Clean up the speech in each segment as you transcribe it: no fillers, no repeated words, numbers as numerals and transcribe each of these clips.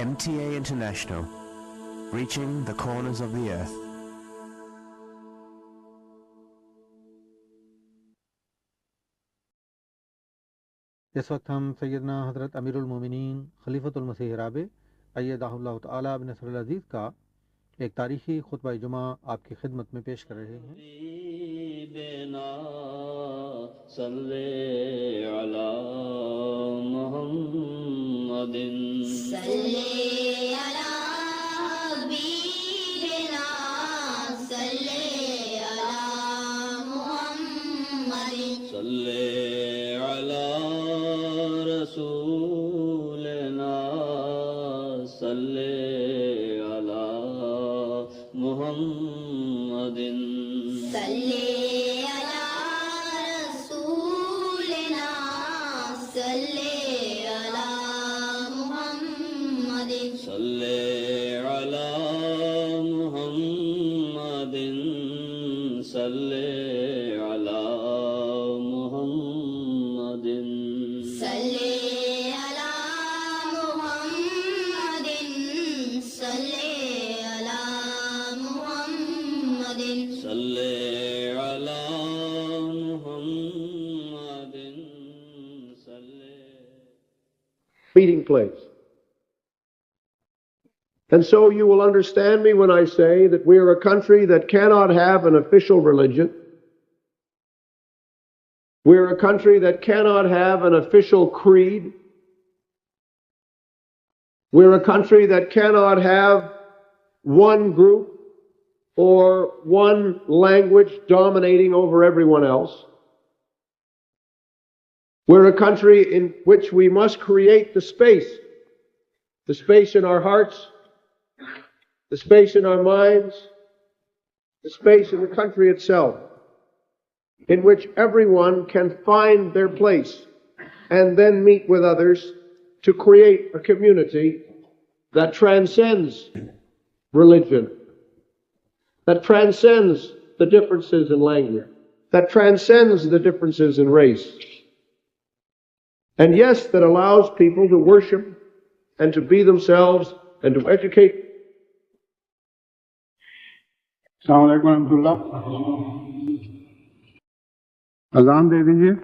MTA International, reaching the corners of the earth. اس وقت ہم سیدنا حضرت امیر المومنین خلیفۃ المسیح رابع ایدہ اللہ تعالی بنصر العزیز کا ایک تاریخی خطبہ جمعہ آپ کی خدمت میں پیش کر رہے ہیں۔ صلی علی محمد صلی علی حبیبنا صلی علی محمد صلی علی رسولنا صلی علی محمد صلی meeting place. And so you will understand me when I say that we are a country that cannot have an official religion. We are a country that cannot have an official creed. We're a country that cannot have one group or one language dominating over everyone else. We're a country in which we must create the space in our hearts, the space in our minds, the space in the country itself, in which everyone can find their place and then meet with others to create a community that transcends religion, that transcends the differences in language, that transcends the differences in race. And yes, that allows people to worship and to be themselves and to educate. السلام علیکم ورحمۃ اللہ۔ اذان دے دیجیے۔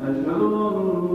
أشهد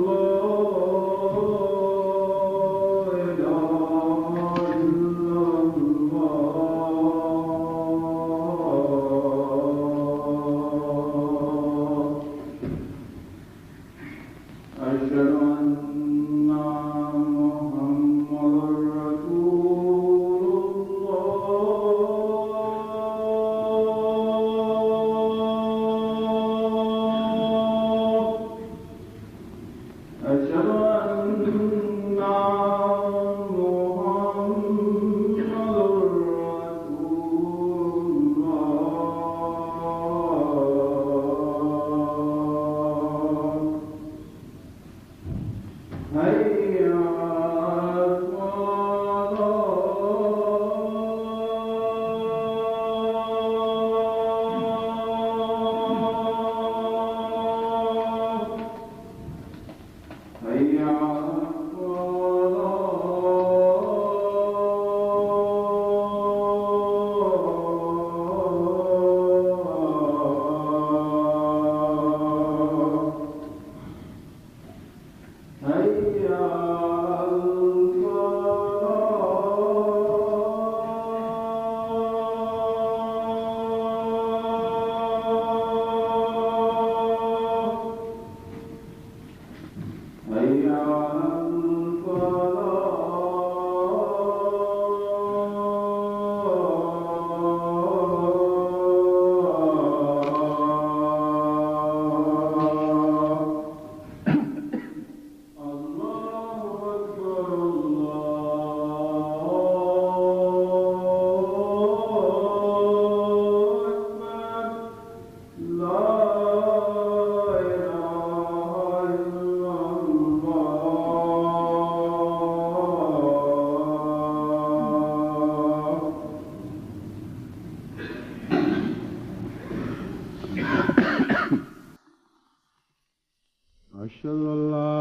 أشهد أن لا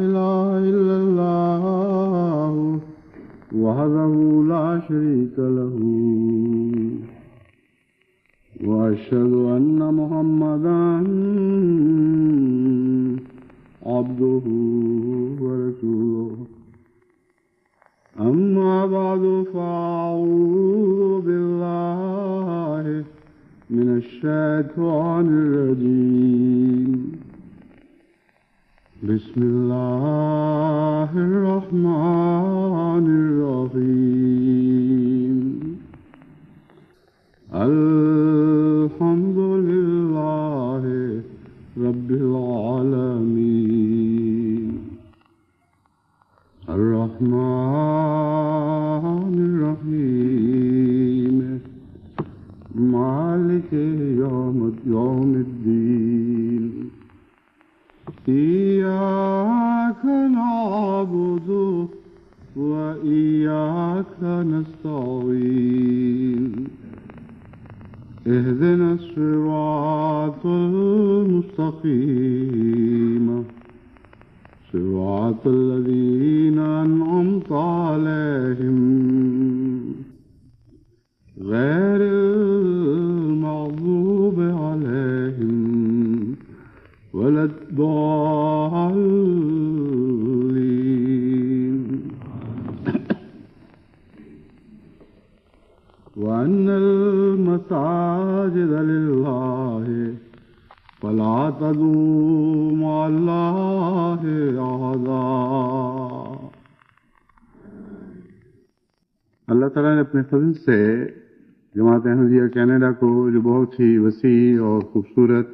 إله إلا الله وحده لا شريك له وأشهد أن محمدا عبده ورسوله أما بعد فأعوذ بالله من الشيطان الرجيم بسم الله الرحمن الرحيم الحمد لله رب العالمين الرحمن الرحيم مالك يوم الدين إياك نعبد وإياك نستعين اهدنا الصراط المستقيم صراط الذين أنعمت عليهم غير المغضوب عليهم ولا الضالين وأن المساجد لله فلا تدعوا مع الله أحدا. اللہ تعالیٰ نے اپنے فضل سے جماعت احمدیہ کینیڈا کو جو بہت ہی وسیع اور خوبصورت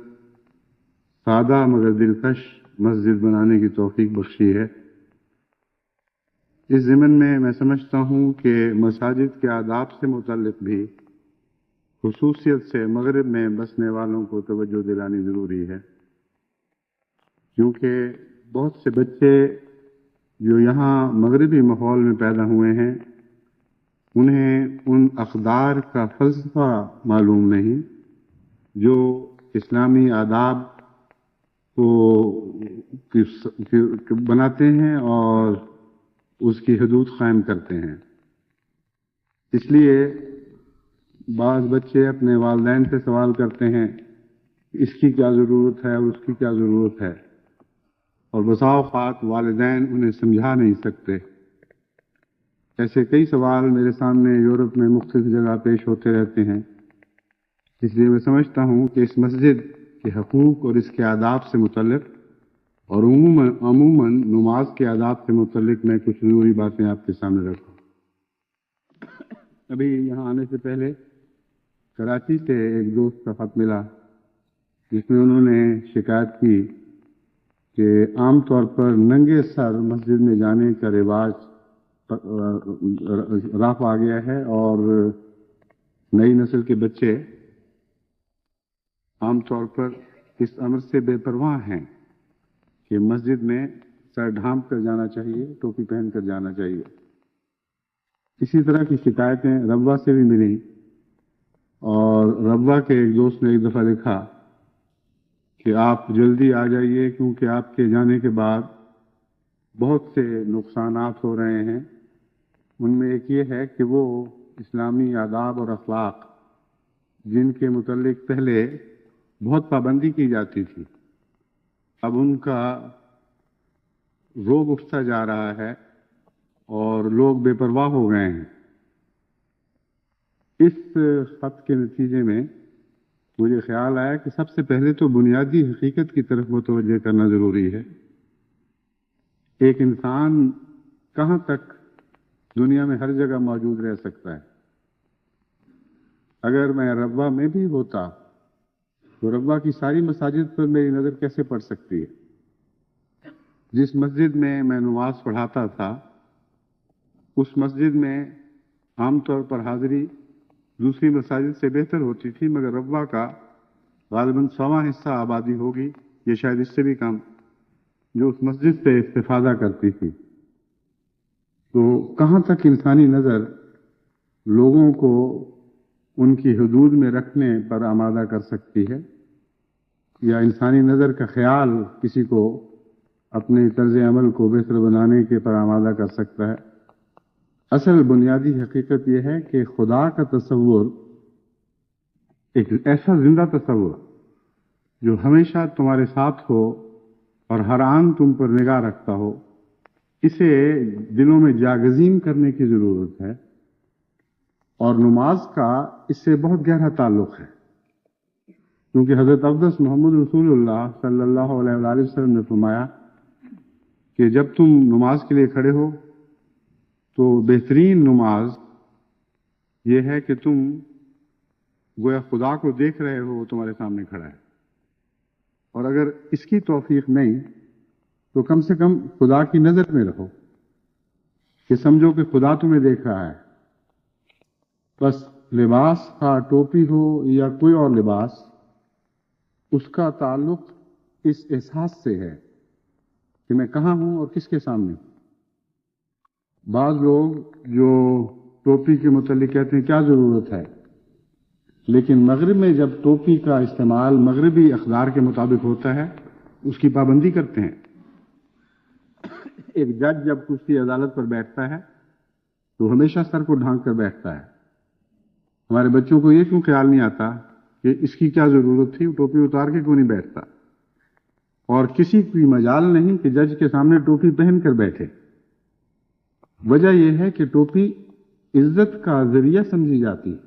سادہ مگر دلکش مسجد بنانے کی توفیق بخشی ہے. اس ضمن میں سمجھتا ہوں کہ مساجد کے آداب سے متعلق بھی خصوصیت سے مغرب میں بسنے والوں کو توجہ دلانی ضروری ہے، کیونکہ بہت سے بچے جو یہاں مغربی ماحول میں پیدا ہوئے ہیں انہیں ان اقدار کا فلسفہ معلوم نہیں جو اسلامی آداب کو بناتے ہیں اور اس کی حدود قائم کرتے ہیں. اس لیے بعض بچے اپنے والدین سے سوال کرتے ہیں اس کی کیا ضرورت ہے اور اس کی کیا ضرورت ہے، اور بسا اوقات والدین انہیں سمجھا نہیں سکتے. ایسے کئی سوال میرے سامنے یورپ میں مختلف جگہ پیش ہوتے رہتے ہیں. اس لیے میں سمجھتا ہوں کہ اس مسجد کے حقوق اور اس کے آداب سے متعلق اور عموماً نماز کے آداب سے متعلق میں کچھ ضروری باتیں آپ کے سامنے رکھوں. ابھی یہاں آنے سے پہلے کراچی سے ایک دوست کا خط ملا جس میں انہوں نے شکایت کی کہ عام طور پر ننگے سر مسجد میں جانے کا رواج رافع آ گیا ہے اور نئی نسل کے بچے عام طور پر اس امر سے بے پرواہ ہیں کہ مسجد میں سر ڈھانپ کر جانا چاہیے، ٹوپی پہن کر جانا چاہیے. اسی طرح کی شکایتیں ربوہ سے بھی ملی، اور ربوہ کے ایک دوست نے ایک دفعہ لکھا کہ آپ جلدی آ جائیے کیونکہ آپ کے جانے کے بعد بہت سے نقصانات ہو رہے ہیں. ان میں ایک یہ ہے کہ وہ اسلامی آداب اور اخلاق جن کے متعلق پہلے بہت پابندی کی جاتی تھی اب ان کا روب اٹھتا جا رہا ہے اور لوگ بے پرواہ ہو گئے ہیں. اس خط کے نتیجے میں مجھے خیال آیا کہ سب سے پہلے تو بنیادی حقیقت کی طرف متوجہ کرنا ضروری ہے. ایک انسان کہاں تک دنیا میں ہر جگہ موجود رہ سکتا ہے؟ اگر میں ربوہ میں بھی ہوتا تو ربوہ کی ساری مساجد پر میری نظر کیسے پڑ سکتی ہے؟ جس مسجد میں میں نماز پڑھاتا تھا اس مسجد میں عام طور پر حاضری دوسری مساجد سے بہتر ہوتی تھی، مگر ربوہ کا غالباً 100واں حصہ آبادی ہوگی، یہ شاید اس سے بھی کم، جو اس مسجد سے استفادہ کرتی تھی. تو کہاں تک انسانی نظر لوگوں کو ان کی حدود میں رکھنے پر آمادہ کر سکتی ہے؟ یا انسانی نظر کا خیال کسی کو اپنے طرز عمل کو بہتر بنانے کے پر آمادہ کر سکتا ہے۔ اصل بنیادی حقیقت یہ ہے کہ خدا کا تصور ایک ایسا زندہ تصور جو ہمیشہ تمہارے ساتھ ہو اور ہر آن تم پر نگاہ رکھتا ہو، اسے دلوں میں جاگزین کرنے کی ضرورت ہے، اور نماز کا اس سے بہت گہرا تعلق ہے، کیونکہ حضرت اقدس محمد رسول اللہ صلی اللہ علیہ وآلہ وسلم نے فرمایا کہ جب تم نماز کے لیے کھڑے ہو تو بہترین نماز یہ ہے کہ تم گویا خدا کو دیکھ رہے ہو، وہ تمہارے سامنے کھڑا ہے، اور اگر اس کی توفیق نہیں تو کم سے کم خدا کی نظر میں رہو، کہ سمجھو کہ خدا تمہیں دیکھ رہا ہے۔ بس لباس کا ٹوپی ہو یا کوئی اور لباس، اس کا تعلق اس احساس سے ہے کہ میں کہاں ہوں اور کس کے سامنے ہوں۔ بعض لوگ جو ٹوپی کے متعلق کہتے ہیں کیا ضرورت ہے، لیکن مغرب میں جب ٹوپی کا استعمال مغربی اقدار کے مطابق ہوتا ہے اس کی پابندی کرتے ہیں۔ ایک جج جب کرسی عدالت پر بیٹھتا ہے تو ہمیشہ سر کو ڈھانک کر بیٹھتا ہے۔ ہمارے بچوں کو یہ کیوں خیال نہیں آتا کہ اس کی کیا ضرورت تھی، وہ ٹوپی اتار کے کیوں نہیں بیٹھتا، اور کسی کی مجال نہیں کہ جج کے سامنے ٹوپی پہن کر بیٹھے۔ وجہ یہ ہے کہ ٹوپی عزت کا ذریعہ سمجھی جاتی ہے،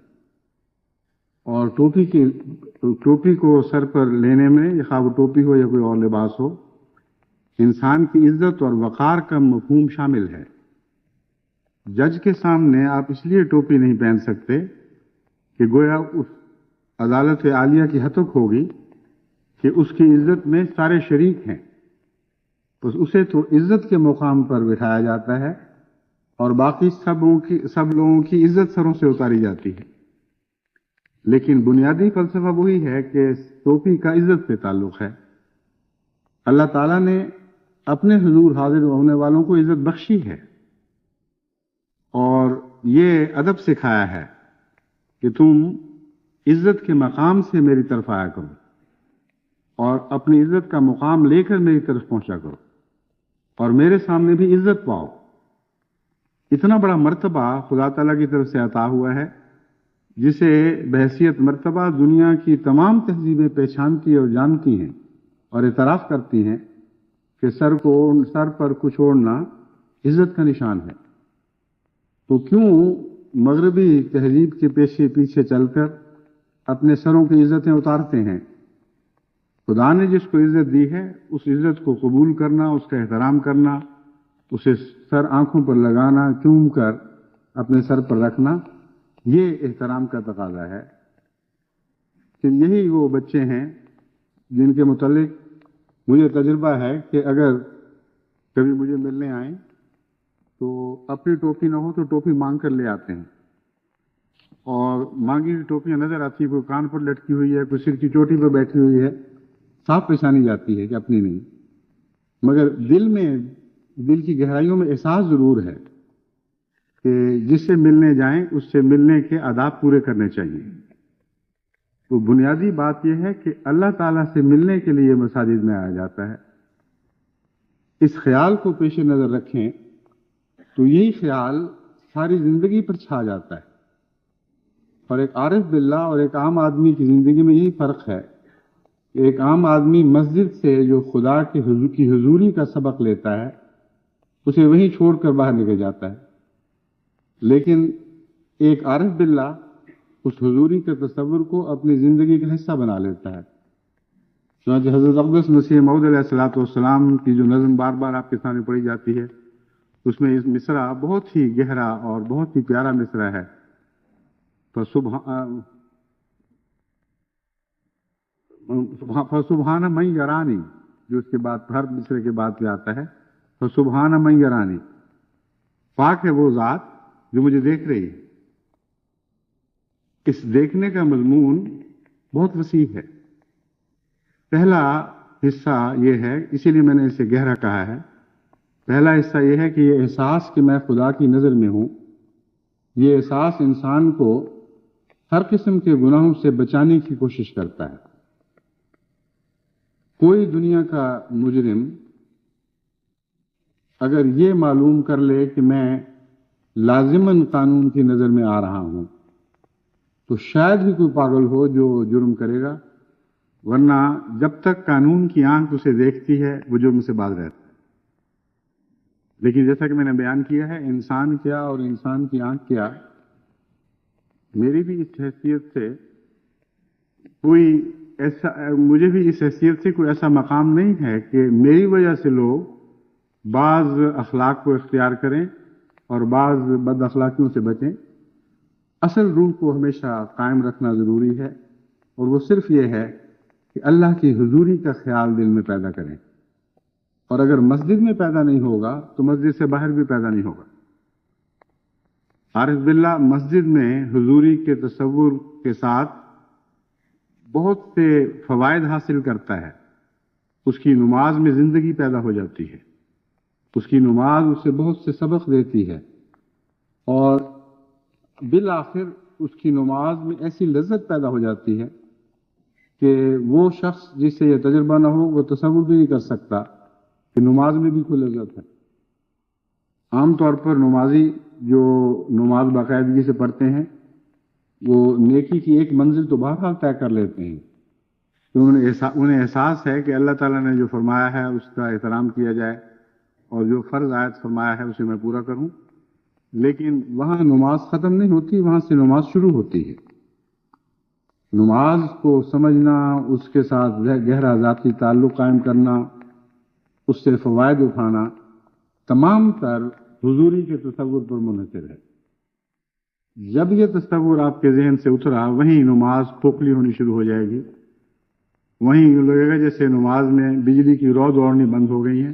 اور ٹوپی کو سر پر لینے میں، خواہ وہ ٹوپی ہو یا کوئی اور لباس ہو، انسان کی عزت اور وقار کا مفہوم شامل ہے۔ جج کے سامنے آپ اس لیے ٹوپی نہیں پہن سکتے کہ گویا اس عدالت عالیہ کی حتک ہوگی کہ اس کی عزت میں سارے شریک ہیں، بس اسے تو عزت کے مقام پر بٹھایا جاتا ہے اور باقی سب لوگوں کی عزت سروں سے اتاری جاتی ہے۔ لیکن بنیادی فلسفہ وہی ہے کہ ٹوپی کا عزت سے تعلق ہے۔ اللہ تعالیٰ نے اپنے حضور حاضر ہونے والوں کو عزت بخشی ہے، اور یہ ادب سکھایا ہے کہ تم عزت کے مقام سے میری طرف آیا کرو اور اپنی عزت کا مقام لے کر میری طرف پہنچا کرو، اور میرے سامنے بھی عزت پاؤ۔ اتنا بڑا مرتبہ خدا تعالیٰ کی طرف سے عطا ہوا ہے جسے بحیثیت مرتبہ دنیا کی تمام تہذیبیں پہچانتی اور جانتی ہیں اور اعتراف کرتی ہیں کہ سر پر کچھ اوڑھنا عزت کا نشان ہے۔ تو کیوں مغربی تہذیب کے پیچھے چل کر اپنے سروں کی عزتیں اتارتے ہیں؟ خدا نے جس کو عزت دی ہے اس عزت کو قبول کرنا، اس کا احترام کرنا، اسے سر آنکھوں پر لگانا، چوم کر اپنے سر پر رکھنا، یہ احترام کا تقاضا ہے۔ کہ یہی وہ بچے ہیں جن کے متعلق مجھے تجربہ ہے کہ اگر کبھی مجھے ملنے آئیں تو اپنی ٹوپی نہ ہو تو ٹوپی مانگ کر لے آتے ہیں، اور مانگی ہوئی ٹوپیاں نظر آتی ہے، کوئی کان پر لٹکی ہوئی ہے، کوئی سر کی چوٹی پر بیٹھی ہوئی ہے، صاف پہچانی جاتی ہے کہ اپنی نہیں، مگر دل کی گہرائیوں میں احساس ضرور ہے کہ جس سے ملنے جائیں اس سے ملنے کے آداب پورے کرنے چاہیے۔ تو بنیادی بات یہ ہے کہ اللہ تعالیٰ سے ملنے کے لیے مساجد میں آیا جاتا ہے۔ اس خیال کو پیش نظر رکھیں تو یہی خیال ساری زندگی پر چھا جاتا ہے، اور ایک عارف باللہ اور ایک عام آدمی کی زندگی میں یہی فرق ہے کہ ایک عام آدمی مسجد سے جو خدا کی حضوری کا سبق لیتا ہے اسے وہیں چھوڑ کر باہر نکل جاتا ہے، لیکن ایک عارف باللہ اس حضوری کے تصور کو اپنی زندگی کا حصہ بنا لیتا ہے۔ چنانچہ حضرت اقدس مسیح موعود علیہ الصلوۃ والسلام کی جو نظم بار بار آپ کے سامنے پڑھی جاتی ہے، اس میں اس مصرع بہت ہی گہرا اور بہت ہی پیارا مصرع ہے۔ فسبحان من یرانی، جو اس کے بعد ہر مصرع کے بعد پہ آتا ہے، فسبحان من یرانی، پاک ہے وہ ذات جو مجھے دیکھ رہی ہے۔ اس دیکھنے کا مضمون بہت وسیع ہے۔ پہلا حصہ یہ ہے، اسی لیے میں نے اسے گہرا کہا ہے، پہلا حصہ یہ ہے کہ یہ احساس کہ میں خدا کی نظر میں ہوں، یہ احساس انسان کو ہر قسم کے گناہوں سے بچانے کی کوشش کرتا ہے۔ کوئی دنیا کا مجرم اگر یہ معلوم کر لے کہ میں لازماً قانون کی نظر میں آ رہا ہوں تو شاید ہی کوئی پاگل ہو جو جرم کرے گا، ورنہ جب تک قانون کی آنکھ اسے دیکھتی ہے وہ جرم سے باز رہتا ہے۔ لیکن جیسا کہ میں نے بیان کیا ہے، انسان کیا اور انسان کی آنکھ کیا، میری بھی اس حیثیت سے کوئی ایسا، مجھے بھی اس حیثیت سے کوئی ایسا مقام نہیں ہے کہ میری وجہ سے لوگ بعض اخلاق کو اختیار کریں اور بعض بد اخلاقیوں سے بچیں۔ اصل روح کو ہمیشہ قائم رکھنا ضروری ہے، اور وہ صرف یہ ہے کہ اللہ کی حضوری کا خیال دل میں پیدا کریں، اور اگر مسجد میں پیدا نہیں ہوگا تو مسجد سے باہر بھی پیدا نہیں ہوگا۔ عارف باللہ مسجد میں حضوری کے تصور کے ساتھ بہت سے فوائد حاصل کرتا ہے۔ اس کی نماز میں زندگی پیدا ہو جاتی ہے، اس کی نماز اسے بہت سے سبق دیتی ہے، اور بالآخر اس کی نماز میں ایسی لذت پیدا ہو جاتی ہے کہ وہ شخص جس سے یہ تجربہ نہ ہو وہ تصور بھی نہیں کر سکتا کہ نماز میں بھی کوئی لذت ہے۔ عام طور پر نمازی جو نماز باقاعدگی سے پڑھتے ہیں وہ نیکی کی ایک منزل تو بہرحال طے کر لیتے ہیں، تو انہیں احساس ہے کہ اللہ تعالیٰ نے جو فرمایا ہے اس کا احترام کیا جائے، اور جو فرض عائد فرمایا ہے اسے میں پورا کروں۔ لیکن وہاں نماز ختم نہیں ہوتی، وہاں سے نماز شروع ہوتی ہے۔ نماز کو سمجھنا، اس کے ساتھ گہرا ذاتی تعلق قائم کرنا، اس سے فوائد اٹھانا، تمام تر حضوری کے تصور پر منحصر ہے۔ جب یہ تصور آپ کے ذہن سے اترا، وہیں نماز کھوکھلی ہونی شروع ہو جائے گی، وہیں لگے گا جیسے نماز میں بجلی کی رو دوڑنی بند ہو گئی ہے،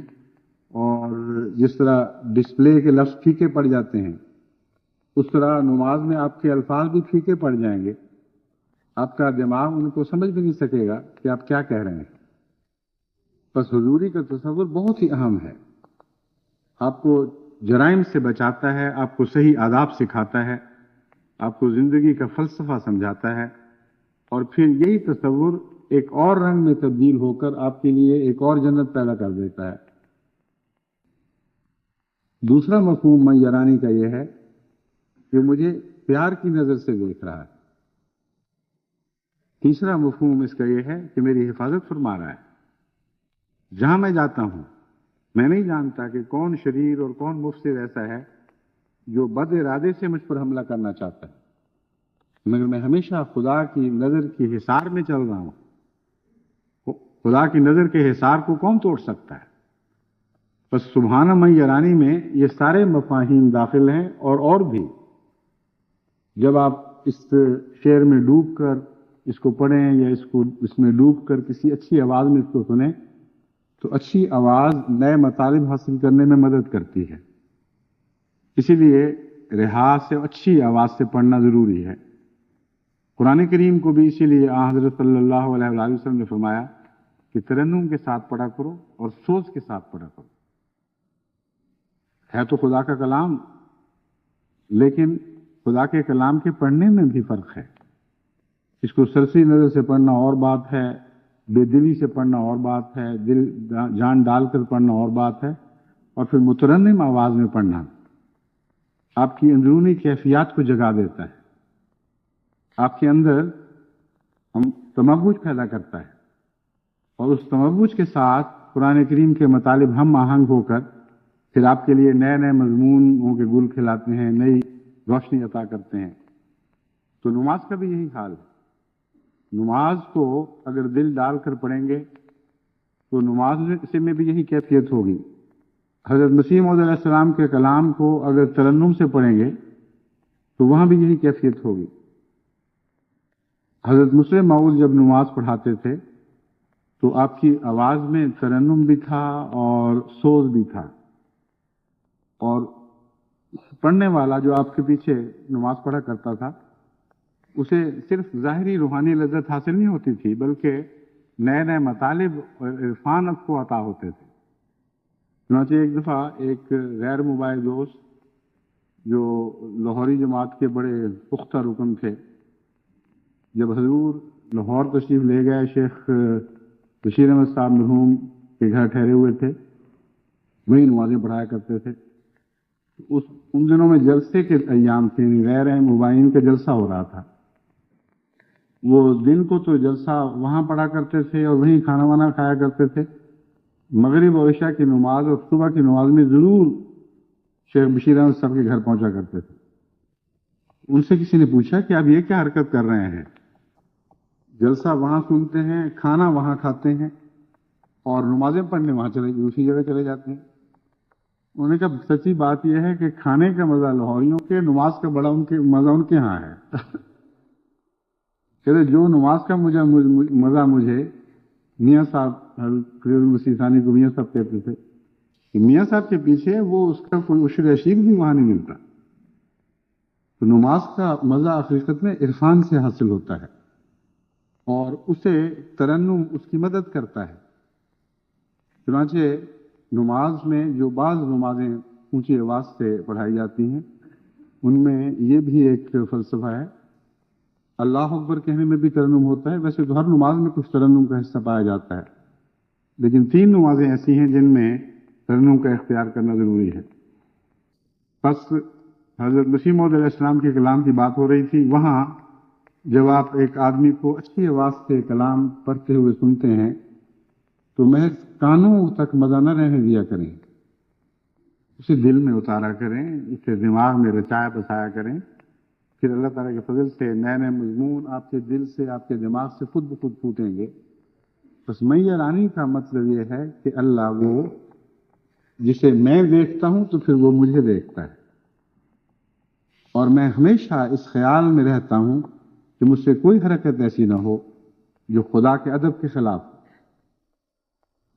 اور جس طرح ڈسپلے کے لفظ پھیکے پڑ جاتے ہیں اس طرح نماز میں آپ کے الفاظ بھی پھیکے پڑ جائیں گے، آپ کا دماغ ان کو سمجھ بھی نہیں سکے گا کہ آپ کیا کہہ رہے ہیں۔ بس حضوری کا تصور بہت ہی اہم ہے، آپ کو جرائم سے بچاتا ہے، آپ کو صحیح آداب سکھاتا ہے، آپ کو زندگی کا فلسفہ سمجھاتا ہے، اور پھر یہی تصور ایک اور رنگ میں تبدیل ہو کر آپ کے لیے ایک اور جنت پیدا کر دیتا ہے۔ دوسرا مفہوم میں یارانی کا یہ ہے کہ مجھے پیار کی نظر سے دیکھ رہا ہے۔ تیسرا مفہوم اس کا یہ ہے کہ میری حفاظت فرما رہا ہے۔ جہاں میں جاتا ہوں میں نہیں جانتا کہ کون شریر اور کون مفسد ایسا ہے جو بد ارادے سے مجھ پر حملہ کرنا چاہتا ہے، مگر میں ہمیشہ خدا کی نظر کی حصار میں چل رہا ہوں۔ خدا کی نظر کے حصار کو کون توڑ سکتا ہے؟ بس سبحانہ من یرانی میں یہ سارے مفاہیم داخل ہیں، اور بھی۔ جب آپ اس شعر میں ڈوب کر اس کو پڑھیں یا اس میں ڈوب کر کسی اچھی آواز میں اس کو سنیں تو اچھی آواز نئے مطالب حاصل کرنے میں مدد کرتی ہے۔ اسی لیے رہا سے اچھی آواز سے پڑھنا ضروری ہے۔ قرآن کریم کو بھی اسی لیے حضرت صلی اللہ علیہ وآلہ وسلم نے فرمایا کہ ترنم کے ساتھ پڑھا کرو اور سوز کے ساتھ پڑھا کرو۔ ہے تو خدا کا کلام، لیکن خدا کے کلام کے پڑھنے میں بھی فرق ہے۔ اس کو سرسری نظر سے پڑھنا اور بات ہے، بے دلی سے پڑھنا اور بات ہے، دل جان ڈال کر پڑھنا اور بات ہے، اور پھر مترنم آواز میں پڑھنا آپ کی اندرونی کیفیات کو جگا دیتا ہے، آپ کے اندر تموج پیدا کرتا ہے، اور اس تموج کے ساتھ قرآن کریم کے مطالب ہم آہنگ ہو کر پھر آپ کے لیے نئے نئے مضمونوں کے گل کھلاتے ہیں، نئی روشنی عطا کرتے ہیں۔ تو نماز کا بھی یہی حال ہے۔ نماز کو اگر دل ڈال کر پڑھیں گے تو نماز میں بھی یہی کیفیت ہوگی۔ حضرت مسیح موعود علیہ السلام کے کلام کو اگر ترنم سے پڑھیں گے تو وہاں بھی یہی کیفیت ہوگی۔ حضرت مسلم موعود جب نماز پڑھاتے تھے تو آپ کی آواز میں ترنم بھی تھا اور سوز بھی تھا، اور پڑھنے والا جو آپ کے پیچھے نماز پڑھا کرتا تھا اسے صرف ظاہری روحانی لذت حاصل نہیں ہوتی تھی، بلکہ نئے نئے مطالب اور عرفان اب کو عطا ہوتے تھے۔ چنانچہ ایک دفعہ ایک غیر مباح دوست جو لاہوری جماعت کے بڑے پختہ رکن تھے، جب حضور لاہور تشریف لے گئے شیخ بشیر احمد صاحب مرحوم کے گھر ٹھہرے ہوئے تھے، وہی نمازیں پڑھایا کرتے تھے۔ ان دنوں میں جلسے کے ایام تھے، غیر اہم مباحث کا جلسہ ہو رہا تھا۔ وہ دن کو تو جلسہ وہاں پڑھا کرتے تھے اور وہیں کھانا وانا کھایا کرتے تھے، مغرب اور عشاء کی نماز اور صبح کی نماز میں ضرور شیخ بشیر احمد صاحب کے گھر پہنچا کرتے تھے۔ ان سے کسی نے پوچھا کہ آپ یہ کیا حرکت کر رہے ہیں؟ جلسہ وہاں سنتے ہیں، کھانا وہاں کھاتے ہیں اور نمازیں پڑھنے وہاں دوسری جگہ چلے جاتے ہیں۔ انہوں نے کہا سچی بات یہ ہے کہ کھانے کا مزہ لاہوریوں کے، نماز کا بڑا مزہ ان کے ہاں ہے۔ کہتے جو نماز کا مزہ مجھے میاں صاحب فریض المسیح ثانی کو میاں صاحب کہتے تھے کہ میاں صاحب کے پیچھے وہ اس کا کوئی عشر عشیق بھی وہاں نہیں ملتا۔ تو نماز کا مزہ حقیقت میں عرفان سے حاصل ہوتا ہے اور اسے ترنم اس کی مدد کرتا ہے۔ چنانچہ نماز میں جو بعض نمازیں اونچی آواز سے پڑھائی جاتی ہیں ان میں یہ بھی ایک فلسفہ ہے۔ اللہ اکبر کہنے میں بھی ترنم ہوتا ہے، ویسے تو ہر نماز میں کچھ ترنم کا حصہ پایا جاتا ہے، لیکن 3 نمازیں ایسی ہیں جن میں ترنم کا اختیار کرنا ضروری ہے۔ بس حضرت مسیح موعود علیہ السلام کے کلام کی بات ہو رہی تھی، وہاں جب آپ ایک آدمی کو اچھی آواز سے کلام پڑھتے ہوئے سنتے ہیں تو محض کانوں تک مزہ نہ رہنے دیا کریں، اسے دل میں اتارا کریں، اسے دماغ میں رچایا بسایا کریں، پھر اللہ تعالیٰ کے فضل سے نئے نئے مضمون آپ کے دل سے، آپ کے دماغ سے خود بخود پھوٹیں گے۔ بس میرانی کا مطلب یہ ہے کہ اللہ وہ جسے میں دیکھتا ہوں تو پھر وہ مجھے دیکھتا ہے، اور میں ہمیشہ اس خیال میں رہتا ہوں کہ مجھ سے کوئی حرکت ایسی نہ ہو جو خدا کے ادب کے خلاف ہو،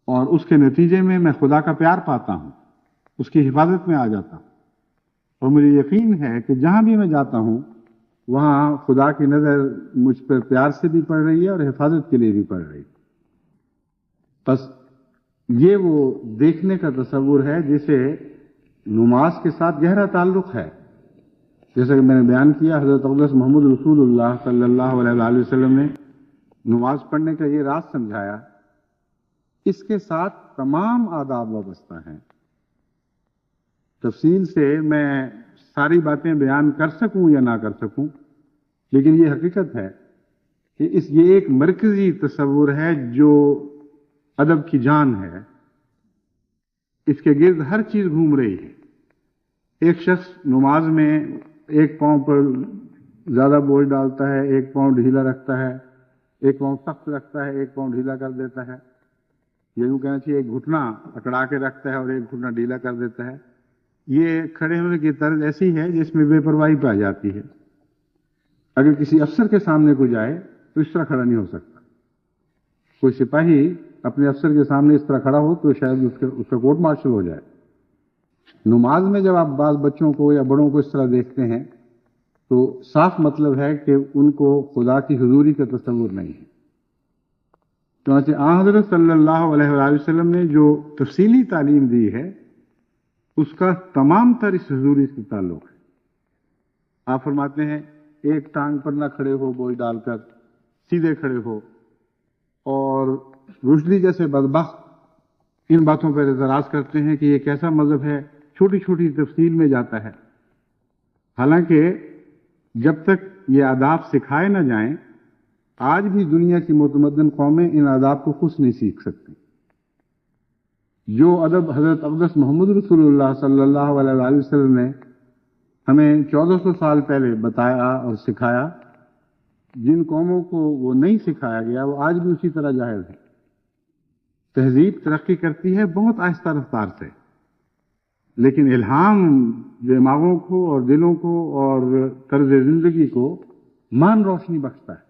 اور اس کے نتیجے میں میں خدا کا پیار پاتا ہوں، اس کی حفاظت میں آ جاتا ہوں، اور مجھے یقین ہے کہ جہاں بھی میں جاتا ہوں وہاں خدا کی نظر مجھ پر پیار سے بھی پڑ رہی ہے اور حفاظت کے لیے بھی پڑ رہی ہے۔ بس یہ وہ دیکھنے کا تصور ہے جسے نماز کے ساتھ گہرا تعلق ہے۔ جیسا کہ میں نے بیان کیا، حضرت اقدس محمد رسول اللہ صلی اللہ علیہ وآلہ وسلم نے نماز پڑھنے کا یہ راز سمجھایا، اس کے ساتھ تمام آداب وابستہ ہیں۔ تفصیل سے میں ساری باتیں بیان کر سکوں یا نہ کر سکوں، لیکن یہ حقیقت ہے کہ یہ ایک مرکزی تصور ہے جو ادب کی جان ہے، اس کے گرد ہر چیز گھوم رہی ہے۔ ایک شخص نماز میں ایک پاؤں پر زیادہ بوجھ ڈالتا ہے، ایک پاؤں ڈھیلا رکھتا ہے، ایک پاؤں سخت رکھتا ہے، ایک پاؤں ڈھیلا کر دیتا ہے، یہ یوں کہنا چاہیے ایک گھٹنا اکڑا کے رکھتا ہے اور ایک گھٹنا ڈھیلا کر دیتا ہے۔ یہ کھڑے ہونے کی طرز ایسی ہے جس میں بے پرواہی پائی جاتی ہے۔ اگر کسی افسر کے سامنے کو جائے تو اس طرح کھڑا نہیں ہو سکتا۔ کوئی سپاہی اپنے افسر کے سامنے اس طرح کھڑا ہو تو شاید اس کا کورٹ مارشل ہو جائے۔ نماز میں جب آپ بعض بچوں کو یا بڑوں کو اس طرح دیکھتے ہیں تو صاف مطلب ہے کہ ان کو خدا کی حضوری کا تصور نہیں ہے۔ چنانچہ آن حضرت صلی اللہ علیہ وآلہ وسلم نے جو تفصیلی تعلیم دی ہے اس کا تمام تر اس حضوری سے تعلق ہے۔ آپ فرماتے ہیں ایک ٹانگ پر نہ کھڑے ہو بوجھ ڈال کر، سیدھے کھڑے ہو، اور رشدی جیسے بدبخت ان باتوں پر اعتراض کرتے ہیں کہ یہ کیسا مذہب ہے، چھوٹی چھوٹی تفصیل میں جاتا ہے۔ حالانکہ جب تک یہ آداب سکھائے نہ جائیں، آج بھی دنیا کی متمدن قومیں ان آداب کو خود نہیں سیکھ سکتی۔ جو ادب حضرت اقدس محمد رسول اللہ صلی اللہ علیہ وآلہ وسلم نے ہمیں 1400 سال پہلے بتایا اور سکھایا، جن قوموں کو وہ نہیں سکھایا گیا وہ آج بھی اسی طرح جاہل ہے۔ تہذیب ترقی کرتی ہے بہت آہستہ رفتار سے، لیکن الہام دماغوں کو اور دلوں کو اور طرز زندگی کو مان روشنی بخشتا ہے،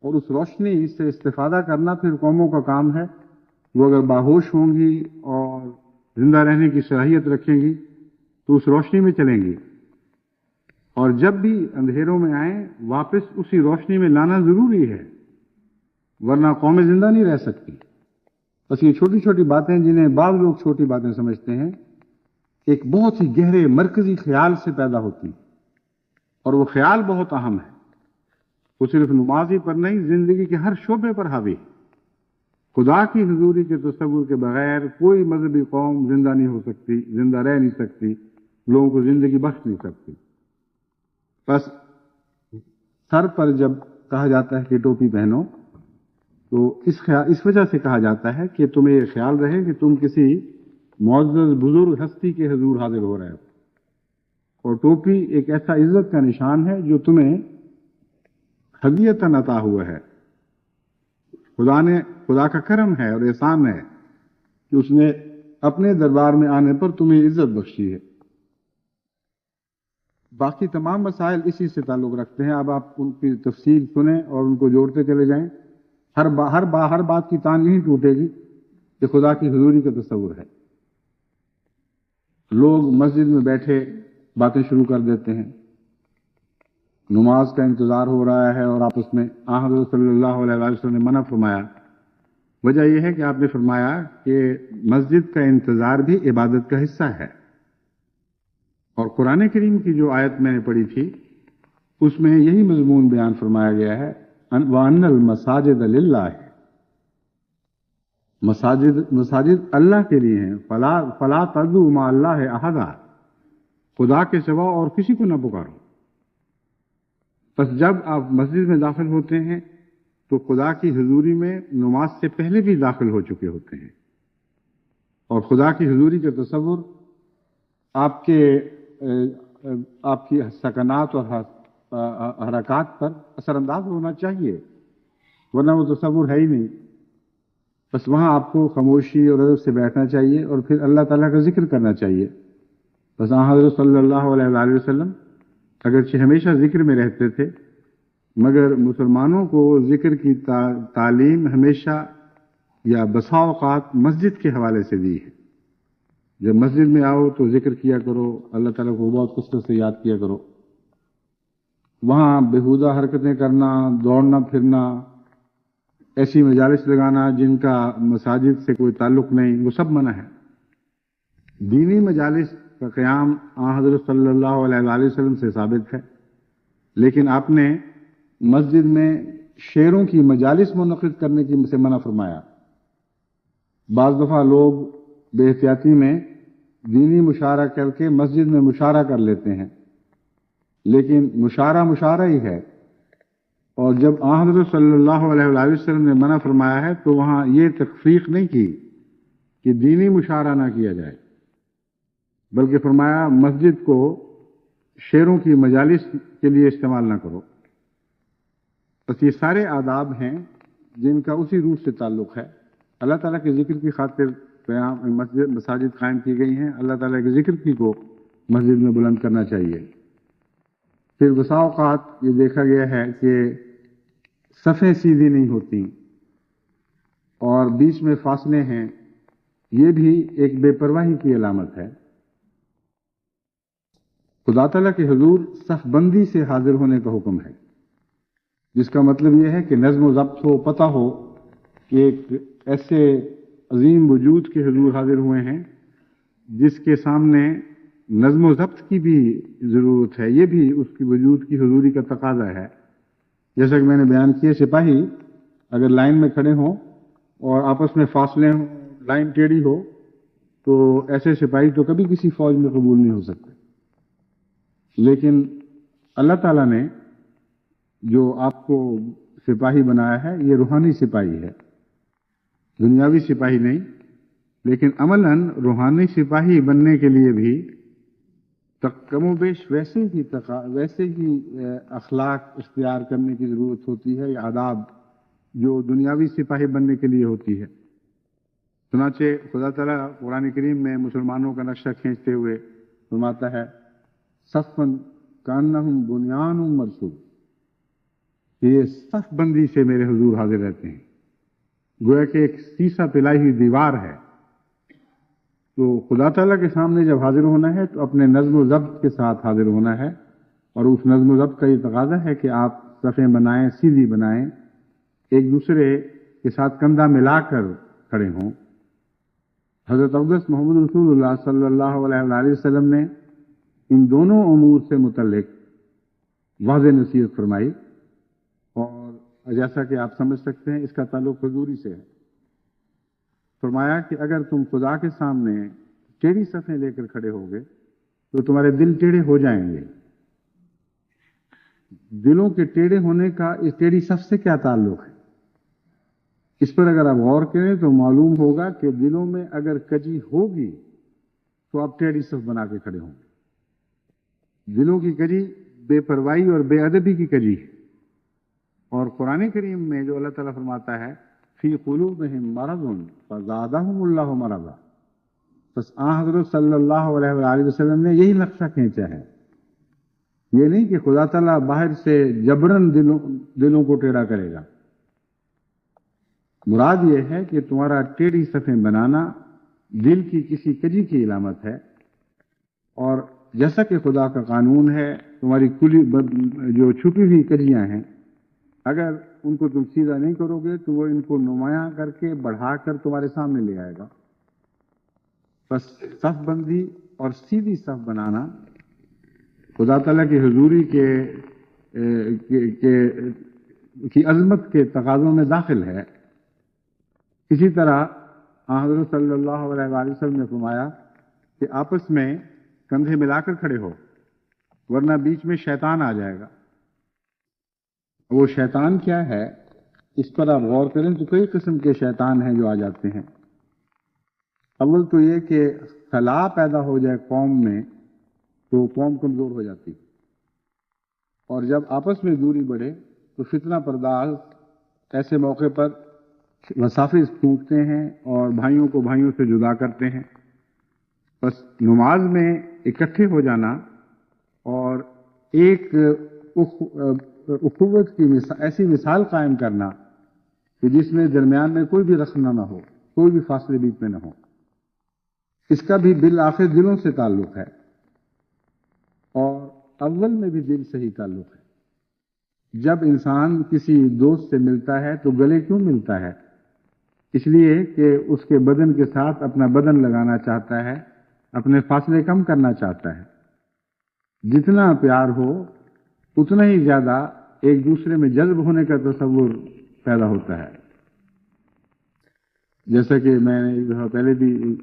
اور اس روشنی سے استفادہ کرنا پھر قوموں کا کام ہے۔ وہ اگر باہوش ہوں گی اور زندہ رہنے کی صلاحیت رکھیں گی تو اس روشنی میں چلیں گی، اور جب بھی اندھیروں میں آئیں واپس اسی روشنی میں لانا ضروری ہے، ورنہ قومیں زندہ نہیں رہ سکتی۔ بس یہ چھوٹی چھوٹی باتیں جنہیں بعض لوگ چھوٹی باتیں سمجھتے ہیں، ایک بہت ہی گہرے مرکزی خیال سے پیدا ہوتی ہیں، اور وہ خیال بہت اہم ہے۔ وہ صرف نماز ہی پر نہیں، زندگی کے ہر شعبے پر حاوی ہے۔ خدا کی حضوری کے تصور کے بغیر کوئی مذہبی قوم زندہ نہیں ہو سکتی، زندہ رہ نہیں سکتی، لوگوں کو زندگی بخش نہیں سکتی۔ بس سر پر جب کہا جاتا ہے کہ ٹوپی پہنو تو اس وجہ سے کہا جاتا ہے کہ تمہیں یہ خیال رہے کہ تم کسی معزز بزرگ ہستی کے حضور حاضر ہو رہے ہو، اور ٹوپی ایک ایسا عزت کا نشان ہے جو تمہیں ہدیتاً عطا ہوا ہے۔ خدا کا کرم ہے اور احسان ہے کہ اس نے اپنے دربار میں آنے پر تمہیں عزت بخشی ہے۔ باقی تمام مسائل اسی سے تعلق رکھتے ہیں، اب آپ ان کی تفصیل سنیں اور ان کو جوڑتے چلے جائیں۔ ہر بات کی تان نہیں ٹوٹے گی کہ خدا کی حضوری کا تصور ہے۔ لوگ مسجد میں بیٹھے باتیں شروع کر دیتے ہیں، نماز کا انتظار ہو رہا ہے اور آپس میں حضرت صلی اللہ علیہ وسلم نے منع فرمایا۔ وجہ یہ ہے کہ آپ نے فرمایا کہ مسجد کا انتظار بھی عبادت کا حصہ ہے، اور قرآن کریم کی جو آیت میں نے پڑھی تھی اس میں یہی مضمون بیان فرمایا گیا ہے، وَأَنَّ الْمَسَاجِدَ لِلَّهِ، مساجد اللہ کے لیے ہیں، فَلَا تَدْعُوا مَعَ اللَّهِ أَحَدًا، خدا کے سوا اور کسی کو نہ پکارو۔ بس جب آپ مسجد میں داخل ہوتے ہیں تو خدا کی حضوری میں نماز سے پہلے بھی داخل ہو چکے ہوتے ہیں، اور خدا کی حضوری کا تصور آپ کی سکنات اور حرکات پر اثر انداز ہونا چاہیے، ورنہ وہ تصور ہے ہی نہیں۔ بس وہاں آپ کو خاموشی اور ادب سے بیٹھنا چاہیے اور پھر اللہ تعالیٰ کا ذکر کرنا چاہیے۔ بس حضرت صلی اللہ علیہ وآلہ وسلم اگرچہ ہمیشہ ذکر میں رہتے تھے، مگر مسلمانوں کو ذکر کی تعلیم ہمیشہ یا بسا اوقات مسجد کے حوالے سے دی ہے۔ جب مسجد میں آؤ تو ذکر کیا کرو، اللہ تعالیٰ کو بہت کثرت سے یاد کیا کرو۔ وہاں بیہودہ حرکتیں کرنا، دوڑنا پھرنا، ایسی مجالس لگانا جن کا مساجد سے کوئی تعلق نہیں، وہ سب منع ہے۔ دینی مجالس کا قیام حضرت صلی اللہ علیہ وآلہ وسلم سے ثابت ہے، لیکن آپ نے مسجد میں شعروں کی مجالس منعقد کرنے کی سے منع فرمایا۔ بعض دفعہ لوگ بے احتیاطی میں دینی مشاعرہ کر کے مسجد میں مشاعرہ کر لیتے ہیں، لیکن مشاعرہ ہی ہے، اور جب حضرت صلی اللہ علیہ وآلہ وسلم نے منع فرمایا ہے تو وہاں یہ تفریق نہیں کی کہ دینی مشاعرہ نہ کیا جائے، بلکہ فرمایا مسجد کو شعروں کی مجالس کے لیے استعمال نہ کرو۔ بس یہ سارے آداب ہیں جن کا اسی روح سے تعلق ہے۔ اللہ تعالیٰ کے ذکر کی خاطر مساجد قائم کی گئی ہیں، اللہ تعالیٰ کے ذکر کی کو مسجد میں بلند کرنا چاہیے۔ پھر بسا اوقات یہ دیکھا گیا ہے کہ صفیں سیدھی نہیں ہوتی اور بیچ میں فاصلے ہیں، یہ بھی ایک بے پرواہی کی علامت ہے۔ خدا تعالیٰ کے حضور صف بندی سے حاضر ہونے کا حکم ہے، جس کا مطلب یہ ہے کہ نظم و ضبط ہو، پتہ ہو کہ ایک ایسے عظیم وجود کے حضور حاضر ہوئے ہیں جس کے سامنے نظم و ضبط کی بھی ضرورت ہے، یہ بھی اس کی وجود کی حضوری کا تقاضا ہے۔ جیسا کہ میں نے بیان کیا، سپاہی اگر لائن میں کھڑے ہوں اور آپس میں فاصلے ہوں، لائن ٹیڑھی ہو، تو ایسے سپاہی تو کبھی کسی فوج میں قبول نہیں ہو سکتے۔ لیکن اللہ تعالیٰ نے جو آپ کو سپاہی بنایا ہے، یہ روحانی سپاہی ہے، دنیاوی سپاہی نہیں۔ لیکن عملاً روحانی سپاہی بننے کے لیے بھی کم و بیش ویسے ہی اخلاق اختیار کرنے کی ضرورت ہوتی ہے، یا آداب جو دنیاوی سپاہی بننے کے لیے ہوتی ہے۔ چنانچہ خدا تعالیٰ قرآن کریم میں مسلمانوں کا نقشہ کھینچتے ہوئے فرماتا ہے، صفاً کأنہم بنیان مرصوص، یہ صف بندی سے میرے حضور حاضر رہتے ہیں، گویا کہ ایک سیسا پلائی ہوئی دیوار ہے۔ تو خدا تعالیٰ کے سامنے جب حاضر ہونا ہے تو اپنے نظم و ضبط کے ساتھ حاضر ہونا ہے، اور اس نظم و ضبط کا یہ تقاضا ہے کہ آپ صفیں بنائیں، سیدھی بنائیں، ایک دوسرے کے ساتھ کندھا ملا کر کھڑے ہوں۔ حضرت اقدس محمد رسول اللہ صلی اللہ علیہ وآلہ وسلم نے ان دونوں امور سے متعلق واضح نصیحت فرمائی، اور جیسا کہ آپ سمجھ سکتے ہیں اس کا تعلق حضوری سے ہے۔ فرمایا کہ اگر تم خدا کے سامنے ٹیڑھی صفیں لے کر کھڑے ہوگے تو تمہارے دل ٹیڑھے ہو جائیں گے۔ دلوں کے ٹیڑھے ہونے کا اس ٹیڑھی صف سے کیا تعلق ہے؟ اس پر اگر آپ غور کریں تو معلوم ہوگا کہ دلوں میں اگر کجی ہوگی تو آپ ٹیڑھی صف بنا کے کھڑے ہوں گے۔ دلوں کی کجی بے پرواہی اور بے ادبی کی کجی ہے، اور قرآن کریم میں جو اللہ تعالیٰ فرماتا ہے فی قلوبہم مرض فزادہم اللہ مرضا، بس حضرت صلی اللہ علیہ وآلہ وسلم نے یہی نقشہ کھینچا ہے۔ یہ نہیں کہ خدا تعالیٰ باہر سے جبرن دلوں کو ٹیڑھا کرے گا، مراد یہ ہے کہ تمہارا ٹیڑھی صفیں بنانا دل کی کسی کجی کی علامت ہے، اور جیسا کہ خدا کا قانون ہے تمہاری کلی جو چھپی ہوئی کجیاں ہیں اگر ان کو تم سیدھا نہیں کرو گے تو وہ ان کو نمایاں کر کے بڑھا کر تمہارے سامنے لے آئے گا۔ بس صف بندی اور سیدھی صف بنانا خدا تعالیٰ کی حضوری کی عظمت کے تقاضوں میں داخل ہے۔ اسی طرح حضرت صلی اللہ علیہ وآلہ وسلم نے فرمایا کہ آپس میں کندھے ملا کر کھڑے ہو، ورنہ بیچ میں شیطان آ جائے گا۔ وہ شیطان کیا ہے اس پر آپ غور کریں تو کئی قسم کے شیطان ہیں جو آ جاتے ہیں۔ اول تو یہ کہ خلا پیدا ہو جائے قوم میں تو قوم کمزور ہو جاتی، اور جب آپس میں دوری بڑھے تو فتنہ پرداز ایسے موقع پر مسافر پھونکتے ہیں اور بھائیوں کو بھائیوں سے جدا کرتے ہیں۔ بس نماز میں اکٹھے ہو جانا اور ایک اخوت کی ایسی مثال قائم کرنا کہ جس میں درمیان میں کوئی بھی رخنہ نہ ہو، کوئی بھی فاصلے بیچ میں نہ ہو، اس کا بھی بالآخر دلوں سے تعلق ہے، اور اول میں بھی دل سے ہی تعلق ہے۔ جب انسان کسی دوست سے ملتا ہے تو گلے کیوں ملتا ہے؟ اس لیے کہ اس کے بدن کے ساتھ اپنا بدن لگانا چاہتا ہے، اپنے فاصلے کم کرنا چاہتا ہے۔ جتنا پیار ہو اتنا ہی زیادہ ایک دوسرے میں جذب ہونے کا تصور پیدا ہوتا ہے۔ جیسا کہ میں نے ایک دفعہ پہلے بھی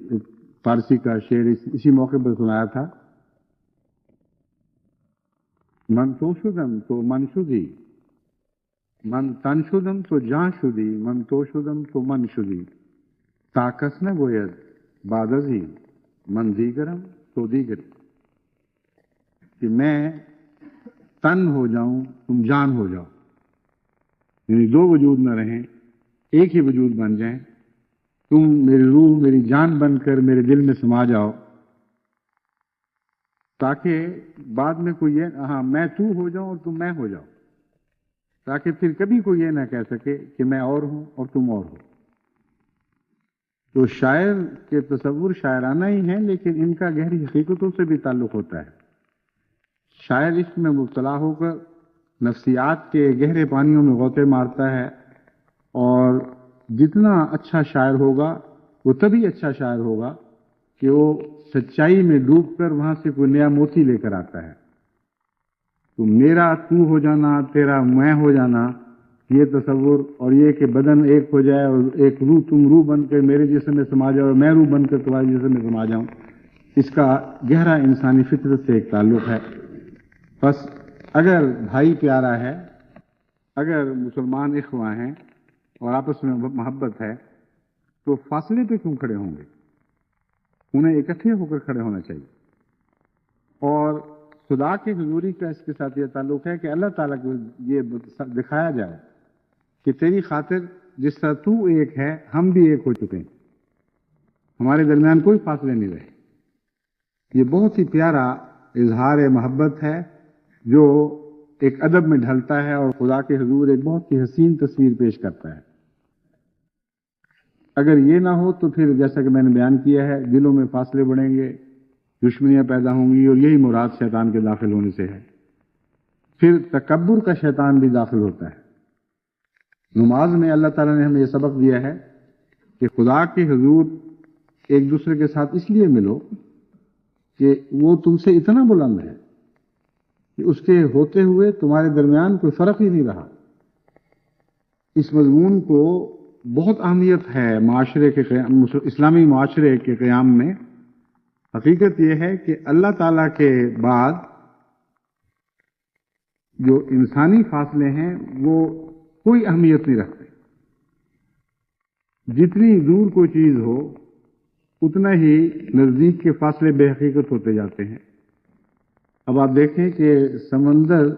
فارسی کا شعر اسی موقع پر سنایا تھا، من تو شدم تو من شدی، من تن شدم تو جان شدی، من تو شدم تو من شدی، تا کس نگوید بعد ازی من دیگرم تو دیگری، کہ میں تن ہو جاؤں تم جان ہو جاؤ، یعنی دو وجود نہ رہیں، ایک ہی وجود بن جائیں، تم میری روح میری جان بن کر میرے دل میں سما جاؤ، تاکہ بعد میں کوئی یہ میں تو ہو جاؤں اور تم میں ہو جاؤ، تاکہ پھر کبھی کوئی یہ نہ کہہ سکے کہ میں اور ہوں اور تم اور ہو۔ تو شاعر کے تصور شاعرانہ ہی ہیں، لیکن ان کا گہری حقیقتوں سے بھی تعلق ہوتا ہے۔ شاعر عشق میں مبتلا ہو کر نفسیات کے گہرے پانیوں میں غوطے مارتا ہے، اور جتنا اچھا شاعر ہوگا وہ تبھی اچھا شاعر ہوگا کہ وہ سچائی میں ڈوب کر وہاں سے کوئی نیا موتی لے کر آتا ہے۔ تو میرا تو ہو جانا، تیرا میں ہو جانا، یہ تصور، اور یہ کہ بدن ایک ہو جائے اور ایک روح، تم روح بن کر میرے جسم میں سما جاؤ اور میں روح بن کر تمہارے جسم میں سما جاؤں، اس کا گہرا انسانی فطرت سے ایک تعلق ہے۔ بس اگر بھائی پیارا ہے، اگر مسلمان اخوہ ہیں اور آپس میں محبت ہے تو فاصلے پہ کیوں کھڑے ہوں گے؟ انہیں اکٹھے ہو کر کھڑے ہونا چاہیے۔ اور خدا کی حضوری کا اس کے ساتھ یہ تعلق ہے کہ اللہ تعالیٰ کو یہ دکھایا جائے کہ تیری خاطر جس طرح تو ایک ہے ہم بھی ایک ہو چکے ہیں، ہمارے درمیان کوئی فاصلے نہیں رہے۔ یہ بہت ہی پیارا اظہار محبت ہے جو ایک ادب میں ڈھلتا ہے، اور خدا کے حضور ایک بہت ہی حسین تصویر پیش کرتا ہے۔ اگر یہ نہ ہو تو پھر جیسا کہ میں نے بیان کیا ہے، دلوں میں فاصلے بڑھیں گے، دشمنیاں پیدا ہوں گی، اور یہی مراد شیطان کے داخل ہونے سے ہے۔ پھر تکبر کا شیطان بھی داخل ہوتا ہے۔ نماز میں اللہ تعالیٰ نے ہمیں یہ سبق دیا ہے کہ خدا کے حضور ایک دوسرے کے ساتھ اس لیے ملو کہ وہ تم سے اتنا بلند ہے کہ اس کے ہوتے ہوئے تمہارے درمیان کوئی فرق ہی نہیں رہا۔ اس مضمون کو بہت اہمیت ہے معاشرے کے اسلامی معاشرے کے قیام میں. حقیقت یہ ہے کہ اللہ تعالیٰ کے بعد جو انسانی فاصلے ہیں وہ کوئی اہمیت نہیں رکھتے. جتنی دور کوئی چیز ہو اتنا ہی نزدیک کے فاصلے بے حقیقت ہوتے جاتے ہیں. اب آپ دیکھیں کہ سمندر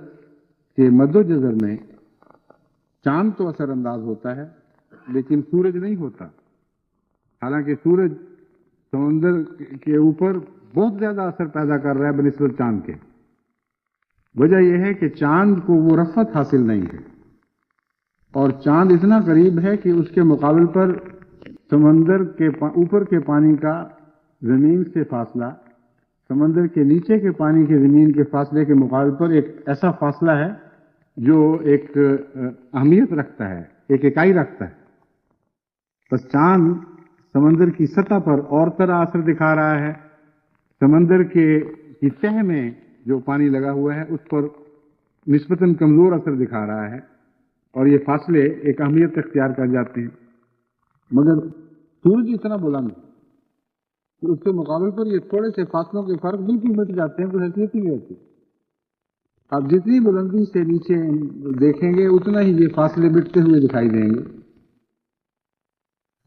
کے مد و جزر میں چاند تو اثر انداز ہوتا ہے لیکن سورج نہیں ہوتا. حالانکہ سورج سمندر کے اوپر بہت زیادہ اثر پیدا کر رہا ہے بنسبت چاند کے. وجہ یہ ہے کہ چاند کو وہ رفعت حاصل نہیں ہے اور چاند اتنا قریب ہے کہ اس کے مقابل پر سمندر کے اوپر کے پانی کا زمین سے فاصلہ سمندر کے نیچے کے پانی کے زمین کے فاصلے کے مقابل پر ایک ایسا فاصلہ ہے جو ایک اہمیت رکھتا ہے, ایک اکائی رکھتا ہے. بس چاند سمندر کی سطح پر اور طرح اثر دکھا رہا ہے, سمندر کی تہ میں جو پانی لگا ہوا ہے اس پر نسبتاً کمزور اثر دکھا رہا ہے اور یہ فاصلے ایک اہمیت اختیار کر جاتے ہیں. مگر سورج اتنا بلند کہ اس کے مقابل پر یہ تھوڑے سے فاصلوں کے فرق بالکل مٹ جاتے ہیں, کوئی حیثیت ہی نہیں رہتی. آپ جتنی بلندی سے نیچے دیکھیں گے اتنا ہی یہ فاصلے مٹتے ہوئے دکھائی دیں گے.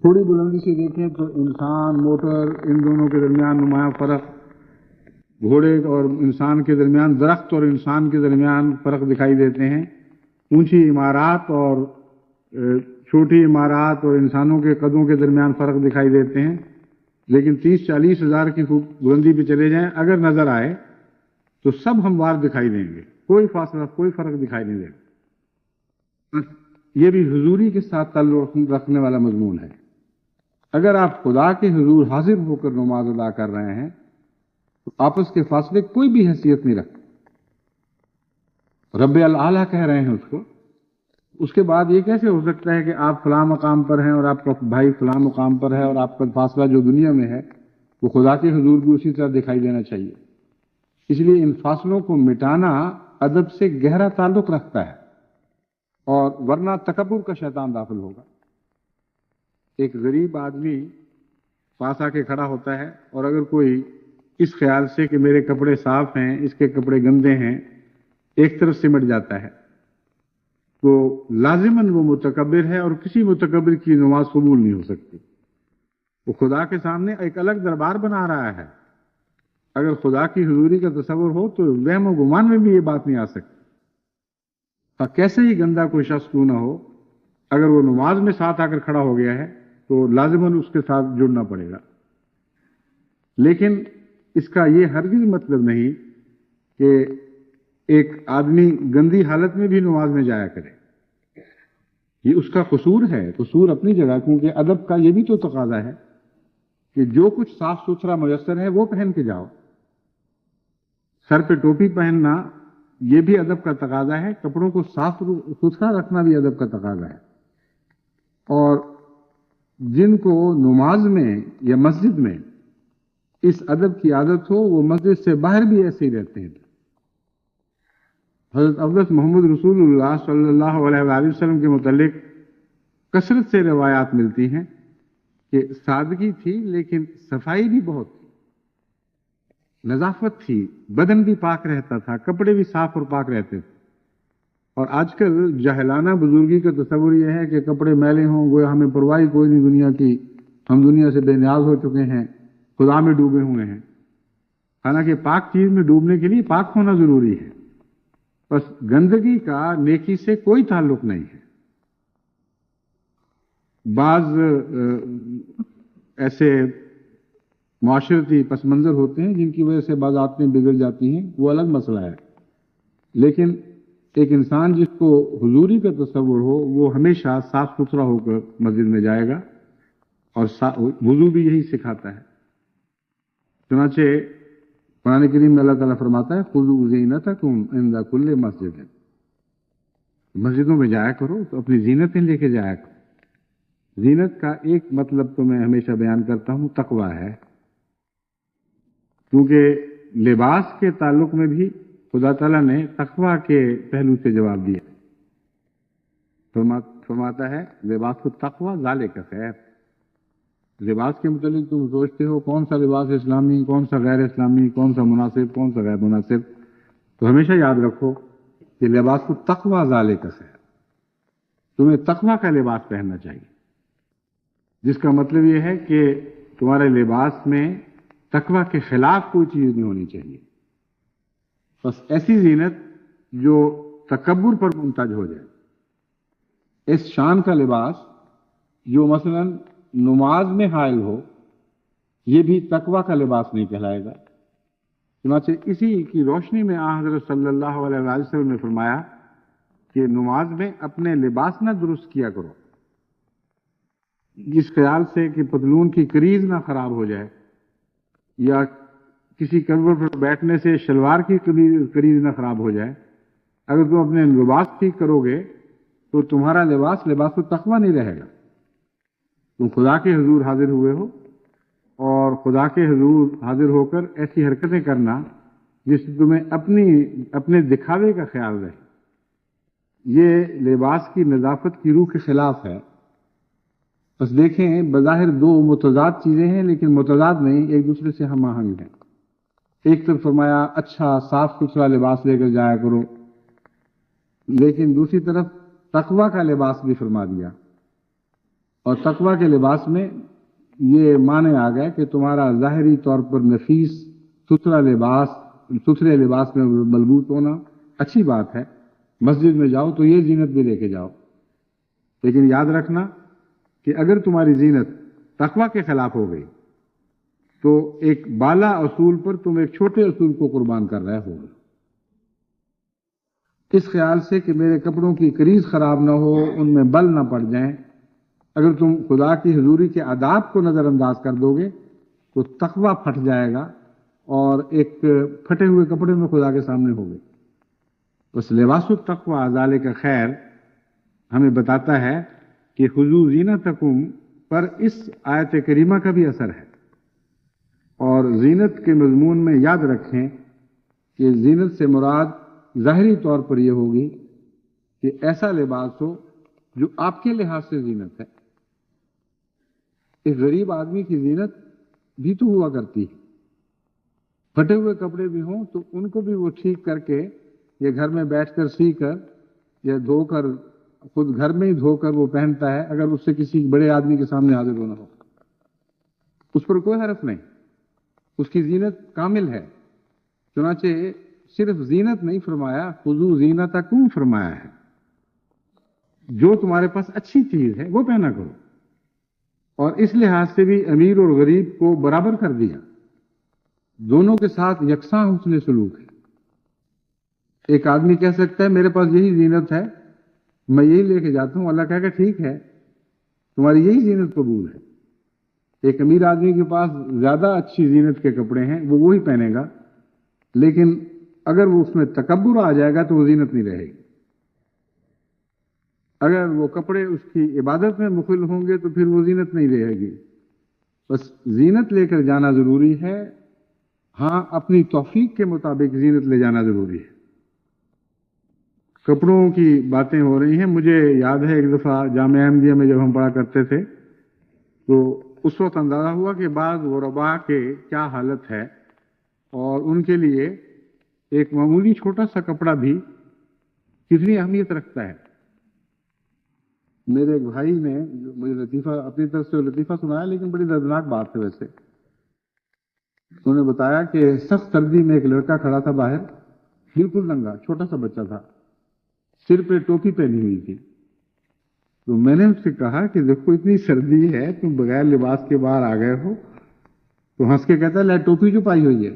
تھوڑی بلندی سے دیکھیں تو انسان, موٹر, ان دونوں کے درمیان نمایاں فرق, گھوڑے اور انسان کے درمیان, درخت اور انسان کے درمیان فرق دکھائی دیتے ہیں. اونچی عمارات اور چھوٹی عمارات اور انسانوں کے قدوں کے درمیان فرق دکھائی دیتے ہیں. لیکن 30-40 ہزار کی بلندی پہ چلے جائیں اگر نظر آئے تو سب ہموار دکھائی دیں گے, کوئی فاصلہ, کوئی فرق دکھائی نہیں دے گا. یہ بھی حضوری کے ساتھ تعلق رکھنے والا مضمون ہے. اگر آپ خدا کے حضور حاضر ہو کر نماز ادا کر رہے ہیں تو آپس کے فاصلے کوئی بھی حیثیت نہیں رکھتے. رب العالیٰ کہہ رہے ہیں اس کو. اس کے بعد یہ کیسے ہو سکتا ہے کہ آپ فلاں مقام پر ہیں اور آپ کا بھائی فلاں مقام پر ہے اور آپ کا فاصلہ جو دنیا میں ہے وہ خدا کے حضور بھی اسی طرح دکھائی دینا چاہیے. اس لیے ان فاصلوں کو مٹانا ادب سے گہرا تعلق رکھتا ہے اور ورنہ تکبر کا شیطان داخل ہوگا. ایک غریب آدمی پاس آ کے کھڑا ہوتا ہے اور اگر کوئی اس خیال سے کہ میرے کپڑے صاف ہیں, اس کے کپڑے گندے ہیں, ایک طرف سمٹ جاتا ہے تو لازماً وہ متکبر ہے اور کسی متکبر کی نماز قبول نہیں ہو سکتی. وہ خدا کے سامنے ایک الگ دربار بنا رہا ہے. اگر خدا کی حضوری کا تصور ہو تو وہم و گمان میں بھی یہ بات نہیں آ سکتی. کیسے ہی گندا کوئی شخص کیوں نہ ہو, اگر وہ نماز میں ساتھ آ کر کھڑا ہو گیا ہے تو لازماً اس کے ساتھ جڑنا پڑے گا. لیکن اس کا یہ ہرگز مطلب نہیں کہ ایک آدمی گندی حالت میں بھی نماز میں جایا کرے. یہ اس کا قصور ہے, قصور اپنی جگہ, کیونکہ ادب کا یہ بھی تو تقاضا ہے کہ جو کچھ صاف ستھرا میسر ہے وہ پہن کے جاؤ. سر پہ ٹوپی پہننا یہ بھی ادب کا تقاضا ہے, کپڑوں کو صاف ستھرا رکھنا بھی ادب کا تقاضا ہے. اور جن کو نماز میں یا مسجد میں اس ادب کی عادت ہو وہ مسجد سے باہر بھی ایسے ہی رہتے ہیں. حضرت اقدس محمد رسول اللہ صلی اللہ علیہ وآلہ وسلم کے متعلق کثرت سے روایات ملتی ہیں کہ سادگی تھی لیکن صفائی بھی بہت تھی, نظافت تھی, بدن بھی پاک رہتا تھا, کپڑے بھی صاف اور پاک رہتے تھے. اور آج کل جاہلانہ بزرگی کا تصور یہ ہے کہ کپڑے میلے ہوں گویا ہمیں پرواہ کوئی نہیں دنیا کی, ہم دنیا سے بے نیاز ہو چکے ہیں, خدا میں ڈوبے ہوئے ہیں. حالانکہ پاک چیز میں ڈوبنے کے لیے پاک ہونا ضروری ہے, بس گندگی کا نیکی سے کوئی تعلق نہیں ہے. بعض ایسے معاشرتی پس منظر ہوتے ہیں جن کی وجہ سے بعض عادتیں بگڑ جاتی ہیں, وہ الگ مسئلہ ہے. لیکن ایک انسان جس کو حضوری کا تصور ہو وہ ہمیشہ صاف ستھرا ہو کر مسجد میں جائے گا اور وضو بھی یہی سکھاتا ہے. چنانچہ قرآن کریم میں اللہ تعالیٰ فرماتا ہے خذوا زینتکم عند کل مسجد, مسجدوں میں جایا کرو تو اپنی زینتیں لے کے جایا کرو. زینت کا ایک مطلب تو میں ہمیشہ بیان کرتا ہوں تقویٰ ہے, کیونکہ لباس کے تعلق میں بھی خدا تعالیٰ نے تقویٰ کے پہلو سے جواب دیا. فرماتا ہے لباس التقوی ذالک خیر. لباس کے متعلق تم سوچتے ہو کون سا لباس اسلامی، کون سا غیر اسلامی، کون سا مناسب، کون سا غیر مناسب، تو ہمیشہ یاد رکھو کہ لباس التقوی ذالک خیر. تمہیں تقوی کا لباس پہننا چاہیے، جس کا مطلب یہ ہے کہ تمہارے لباس میں تقوی کے خلاف کوئی چیز نہیں ہونی چاہیے. بس ایسی زینت جو تکبر پر منتج ہو جائے. اس شان کا لباس جو مثلا نماز میں حائل ہو، یہ بھی تقوی کا لباس نہیں کہلائے گا. چنانچہ اسی کی روشنی میں آن حضرت صلی اللہ علیہ وسلم نے فرمایا کہ نماز میں اپنے لباس نہ درست کیا کرو اس خیال سے کہ پتلون کی کریز نہ خراب ہو جائے، یا کسی کمر پر بیٹھنے سے شلوار کی کریز نہ خراب ہو جائے. اگر تم اپنے لباس ٹھیک کرو گے تو تمہارا لباس لباس التقوی نہیں رہے گا. تم خدا کے حضور حاضر ہوئے ہو، اور خدا کے حضور حاضر ہو کر ایسی حرکتیں کرنا جس سے تمہیں اپنے دکھاوے کا خیال رہے، یہ لباس کی نظافت کی روح کے خلاف ہے. بس دیکھیں بظاہر دو متضاد چیزیں ہیں، لیکن متضاد نہیں، ایک دوسرے سے ہم آہنگ ہیں. ایک طرف فرمایا اچھا صاف ستھرا لباس لے کر جایا کرو، لیکن دوسری طرف تقوی کا لباس بھی فرما دیا. اور تقوی کے لباس میں یہ معنی آ گئے کہ تمہارا ظاہری طور پر نفیس ستھرے لباس میں ملبوس ہونا اچھی بات ہے. مسجد میں جاؤ تو یہ زینت بھی لے کے جاؤ، لیکن یاد رکھنا کہ اگر تمہاری زینت تقوی کے خلاف ہو گئی تو ایک بالا اصول پر تم ایک چھوٹے اصول کو قربان کر رہے ہو. اس خیال سے کہ میرے کپڑوں کی کریز خراب نہ ہو، ان میں بل نہ پڑ جائیں، اگر تم خدا کی حضوری کے آداب کو نظر انداز کر دو گے تو تقوی پھٹ جائے گا، اور ایک پھٹے ہوئے کپڑے میں خدا کے سامنے ہوگے. بس لباس التقوی ذالک خیر ہمیں بتاتا ہے کہ خذوا زینتکم پر اس آیت کریمہ کا بھی اثر ہے. اور زینت کے مضمون میں یاد رکھیں کہ زینت سے مراد ظاہری طور پر یہ ہوگی کہ ایسا لباس ہو جو آپ کے لحاظ سے زینت ہے. اس غریب آدمی کی زینت بھی تو ہوا کرتی ہے. پھٹے ہوئے کپڑے بھی ہوں تو ان کو بھی وہ ٹھیک کر کے یا گھر میں بیٹھ کر سی کر یا دھو کر خود گھر میں ہی دھو کر وہ پہنتا ہے، اگر اس سے کسی بڑے آدمی کے سامنے حاضر ہونا ہو. اس پر کوئی حرف نہیں، اس کی زینت کامل ہے. چنانچہ صرف زینت نہیں فرمایا، خذوا زینتکم فرمایا ہے. جو تمہارے پاس اچھی چیز ہے وہ پہنا کرو. اور اس لحاظ سے بھی امیر اور غریب کو برابر کر دیا، دونوں کے ساتھ یکساں حسن سلوک ہے. ایک آدمی کہہ سکتا ہے میرے پاس یہی زینت ہے، میں یہی لے کے جاتا ہوں، اللہ کہے گا ٹھیک ہے تمہاری یہی زینت قبول ہے. ایک امیر آدمی کے پاس زیادہ اچھی زینت کے کپڑے ہیں، وہ وہی پہنے گا، لیکن اگر وہ اس میں تکبر آ جائے گا تو وہ زینت نہیں رہے گی. اگر وہ کپڑے اس کی عبادت میں مخل ہوں گے تو پھر وہ زینت نہیں رہے گی. بس زینت لے کر جانا ضروری ہے، ہاں اپنی توفیق کے مطابق زینت لے جانا ضروری ہے. کپڑوں کی باتیں ہو رہی ہیں، مجھے یاد ہے ایک دفعہ جامعہ احمدیہ میں جب ہم پڑھا کرتے تھے تو اس وقت اندازہ ہوا کہ بعض غرباء کے کیا حالت ہے، اور ان کے لیے ایک معمولی چھوٹا سا کپڑا بھی کتنی اہمیت رکھتا ہے. میرے ایک بھائی نے مجھے لطیفہ اپنی طرف سے لطیفہ سنایا، لیکن بڑی دردناک بات ہے ویسے. انہوں نے بتایا کہ سخت سردی میں ایک لڑکا کھڑا تھا باہر، بالکل ننگا، چھوٹا سا بچہ تھا، سر پہ ٹوپی پہنی ہوئی تھی. تو میں نے اس سے کہا کہ دیکھو اتنی سردی ہے، تم بغیر لباس کے باہر آ گئے ہو. تو ہنس کے کہتا ہے لے ٹوپی جو پائی ہوئی ہے،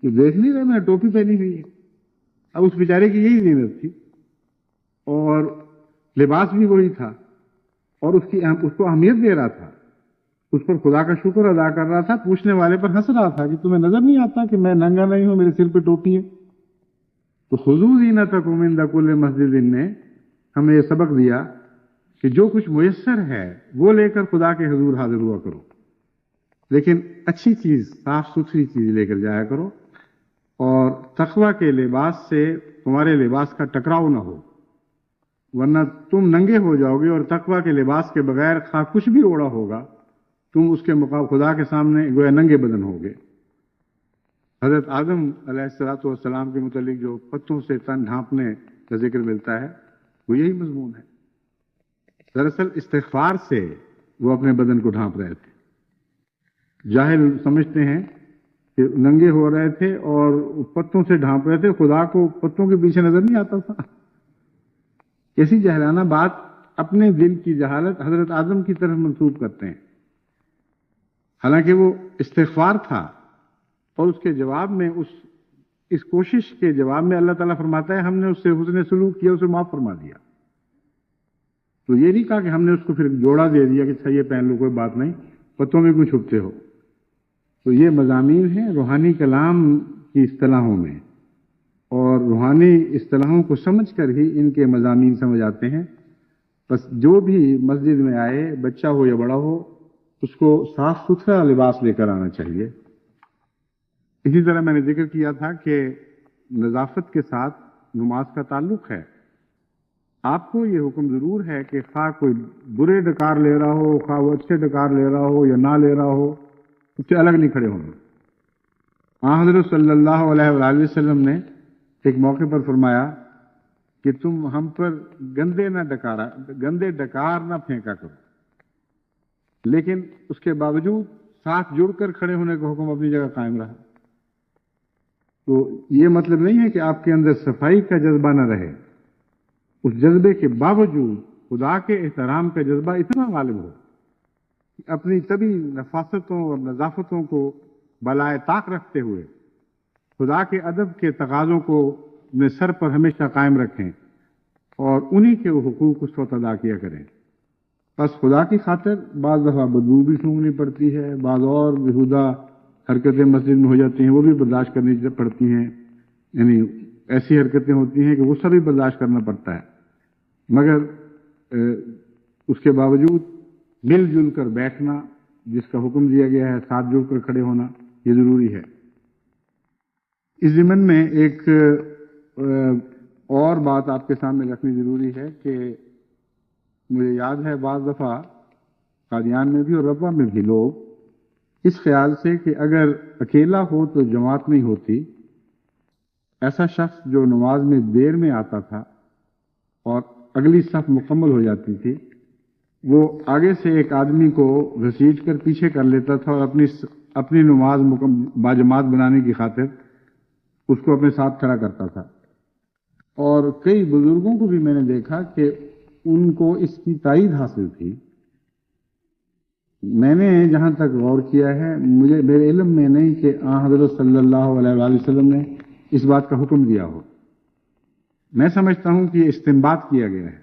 کہ دیکھ نہیں رہے میں ٹوپی پہنی ہوئی ہے. اب اس بیچارے کی یہی زینت تھی، اور لباس بھی وہی تھا، اور اس کو اہمیت دے رہا تھا، اس پر خدا کا شکر ادا کر رہا تھا. پوچھنے والے پر ہنس رہا تھا کہ تمہیں نظر نہیں آتا کہ میں ننگا نہیں ہوں، میرے سر پہ ٹوپی ہے. تو خذوا زینتکم عند کل مسجد نے ہمیں یہ سبق دیا کہ جو کچھ میسر ہے وہ لے کر خدا کے حضور حاضر ہوا کرو، لیکن اچھی چیز، صاف ستھری چیز لے کر جایا کرو، اور تقوی کے لباس سے تمہارے لباس کا ٹکراؤ نہ ہو. ورنہ تم ننگے ہو جاؤ گے اور تقوی کے لباس کے بغیر خواہ کچھ بھی اوڑا ہوگا تم اس کے مقابلے خدا کے سامنے گویا ننگے بدن ہوگے۔ حضرت آدم علیہ السلام کے متعلق جو پتوں سے تن ڈھانپنے کا ذکر ملتا ہے وہ یہی مضمون ہے۔ دراصل استغفار سے وہ اپنے بدن کو ڈھانپ رہے تھے۔ جاہل سمجھتے ہیں کہ ننگے ہو رہے تھے اور پتوں سے ڈھانپ رہے تھے، خدا کو پتوں کے پیچھے نظر نہیں آتا تھا۔ ایسی جاہلانہ بات اپنے دل کی جہالت حضرت آدم کی طرف منسوب کرتے ہیں، حالانکہ وہ استغفار تھا، اور اس کے جواب میں اس کوشش کے جواب میں اللہ تعالیٰ فرماتا ہے ہم نے اس سے حسن سلوک کیا، اسے معاف فرما دیا۔ تو یہ نہیں کہا کہ ہم نے اس کو پھر جوڑا دے دیا کہ اچھا یہ پہن لو کوئی بات نہیں، پتوں میں کیوں چھپتے ہو۔ تو یہ مضامین ہیں روحانی کلام کی اصطلاحوں میں، اور روحانی اصطلاحوں کو سمجھ کر ہی ان کے مضامین سمجھ آتے ہیں۔ بس جو بھی مسجد میں آئے، بچہ ہو یا بڑا ہو، اس کو صاف ستھرا لباس لے کر آنا چاہیے۔ اسی طرح میں نے ذکر کیا تھا کہ نظافت کے ساتھ نماز کا تعلق ہے۔ آپ کو یہ حکم ضرور ہے کہ خواہ کوئی برے ڈکار لے رہا ہو، خواہ وہ اچھے ڈکار لے رہا ہو یا نہ لے رہا ہو، اس سے الگ نہیں کھڑے ہونا۔ حضرت صلی اللہ علیہ وآلہ وسلم نے ایک موقع پر فرمایا کہ تم ہم پر گندے ڈکار نہ پھینکا کرو، لیکن اس کے باوجود ساتھ جڑ کر کھڑے ہونے کا حکم اپنی جگہ قائم رہا۔ تو یہ مطلب نہیں ہے کہ آپ کے اندر صفائی کا جذبہ نہ رہے، اس جذبے کے باوجود خدا کے احترام کا جذبہ اتنا غالب ہو کہ اپنی طبی نفاستوں اور نظافتوں کو بالائے طاق رکھتے ہوئے خدا کے ادب کے تقاضوں کو اپنے سر پر ہمیشہ قائم رکھیں اور انہی کے حقوق اس وقت ادا کیا کریں۔ بس خدا کی خاطر بعض دفعہ بدبو بھی سونگنی پڑتی ہے، بعض اور بیہودہ حرکتیں مسجد میں ہو جاتی ہیں، وہ بھی برداشت کرنی پڑتی ہیں، یعنی ایسی حرکتیں ہوتی ہیں کہ غصہ بھی برداشت کرنا پڑتا ہے، مگر اس کے باوجود مل جل کر بیٹھنا، جس کا حکم دیا گیا ہے ساتھ جڑ کر کھڑے ہونا، یہ ضروری ہے۔ اس ضمن میں ایک اور بات آپ کے سامنے رکھنی ضروری ہے کہ مجھے یاد ہے بعض دفعہ قادیان میں بھی اور ربوہ میں بھی لوگ اس خیال سے کہ اگر اکیلا ہو تو جماعت نہیں ہوتی، ایسا شخص جو نماز میں دیر میں آتا تھا اور اگلی صف مکمل ہو جاتی تھی، وہ آگے سے ایک آدمی کو گھسیٹ کر پیچھے کر لیتا تھا اور اپنی نماز باجماعت بنانے کی خاطر اس کو اپنے ساتھ کھڑا کرتا تھا۔ اور کئی بزرگوں کو بھی میں نے دیکھا کہ ان کو اس کی تائید حاصل تھی۔ میں نے جہاں تک غور کیا ہے، میرے علم میں نہیں کہ حضرت صلی اللہ علیہ وآلہ وسلم نے اس بات کا حکم دیا ہو۔ میں سمجھتا ہوں کہ یہ استنباط کیا گیا ہے،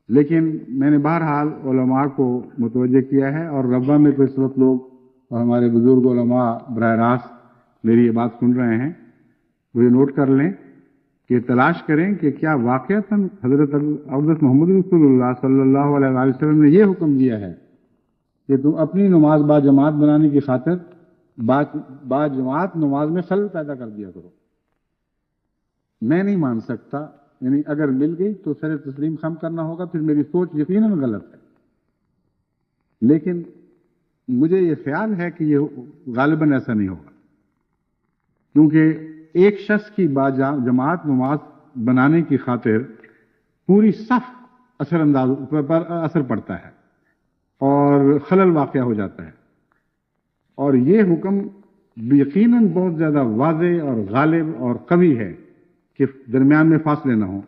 لیکن میں نے بہرحال علماء کو متوجہ کیا ہے، اور ربوہ میں تو اس وقت لوگ اور ہمارے بزرگ علماء براہ راست میری یہ بات سن رہے ہیں، وہ یہ نوٹ کر لیں کہ تلاش کریں کہ کیا واقعتاً حضرت محمد رسول اللہ صلی اللہ علیہ وآلہ وسلم نے یہ حکم دیا ہے کہ تم اپنی نماز باجماعت بنانے کی خاطر باجماعت نماز میں خلل پیدا کر دیا کرو۔ میں نہیں مان سکتا، یعنی اگر مل گئی تو سر تسلیم خم کرنا ہوگا، پھر میری سوچ یقیناً غلط ہے، لیکن مجھے یہ خیال ہے کہ یہ غالباً ایسا نہیں ہوگا، کیونکہ ایک شخص کی جماعت نماز بنانے کی خاطر پوری صف پر اثر پڑتا ہے اور خلل واقع ہو جاتا ہے، اور یہ حکم یقیناً بہت زیادہ واضح اور غالب اور قوی ہے کہ درمیان میں فاصلے نہ ہوں۔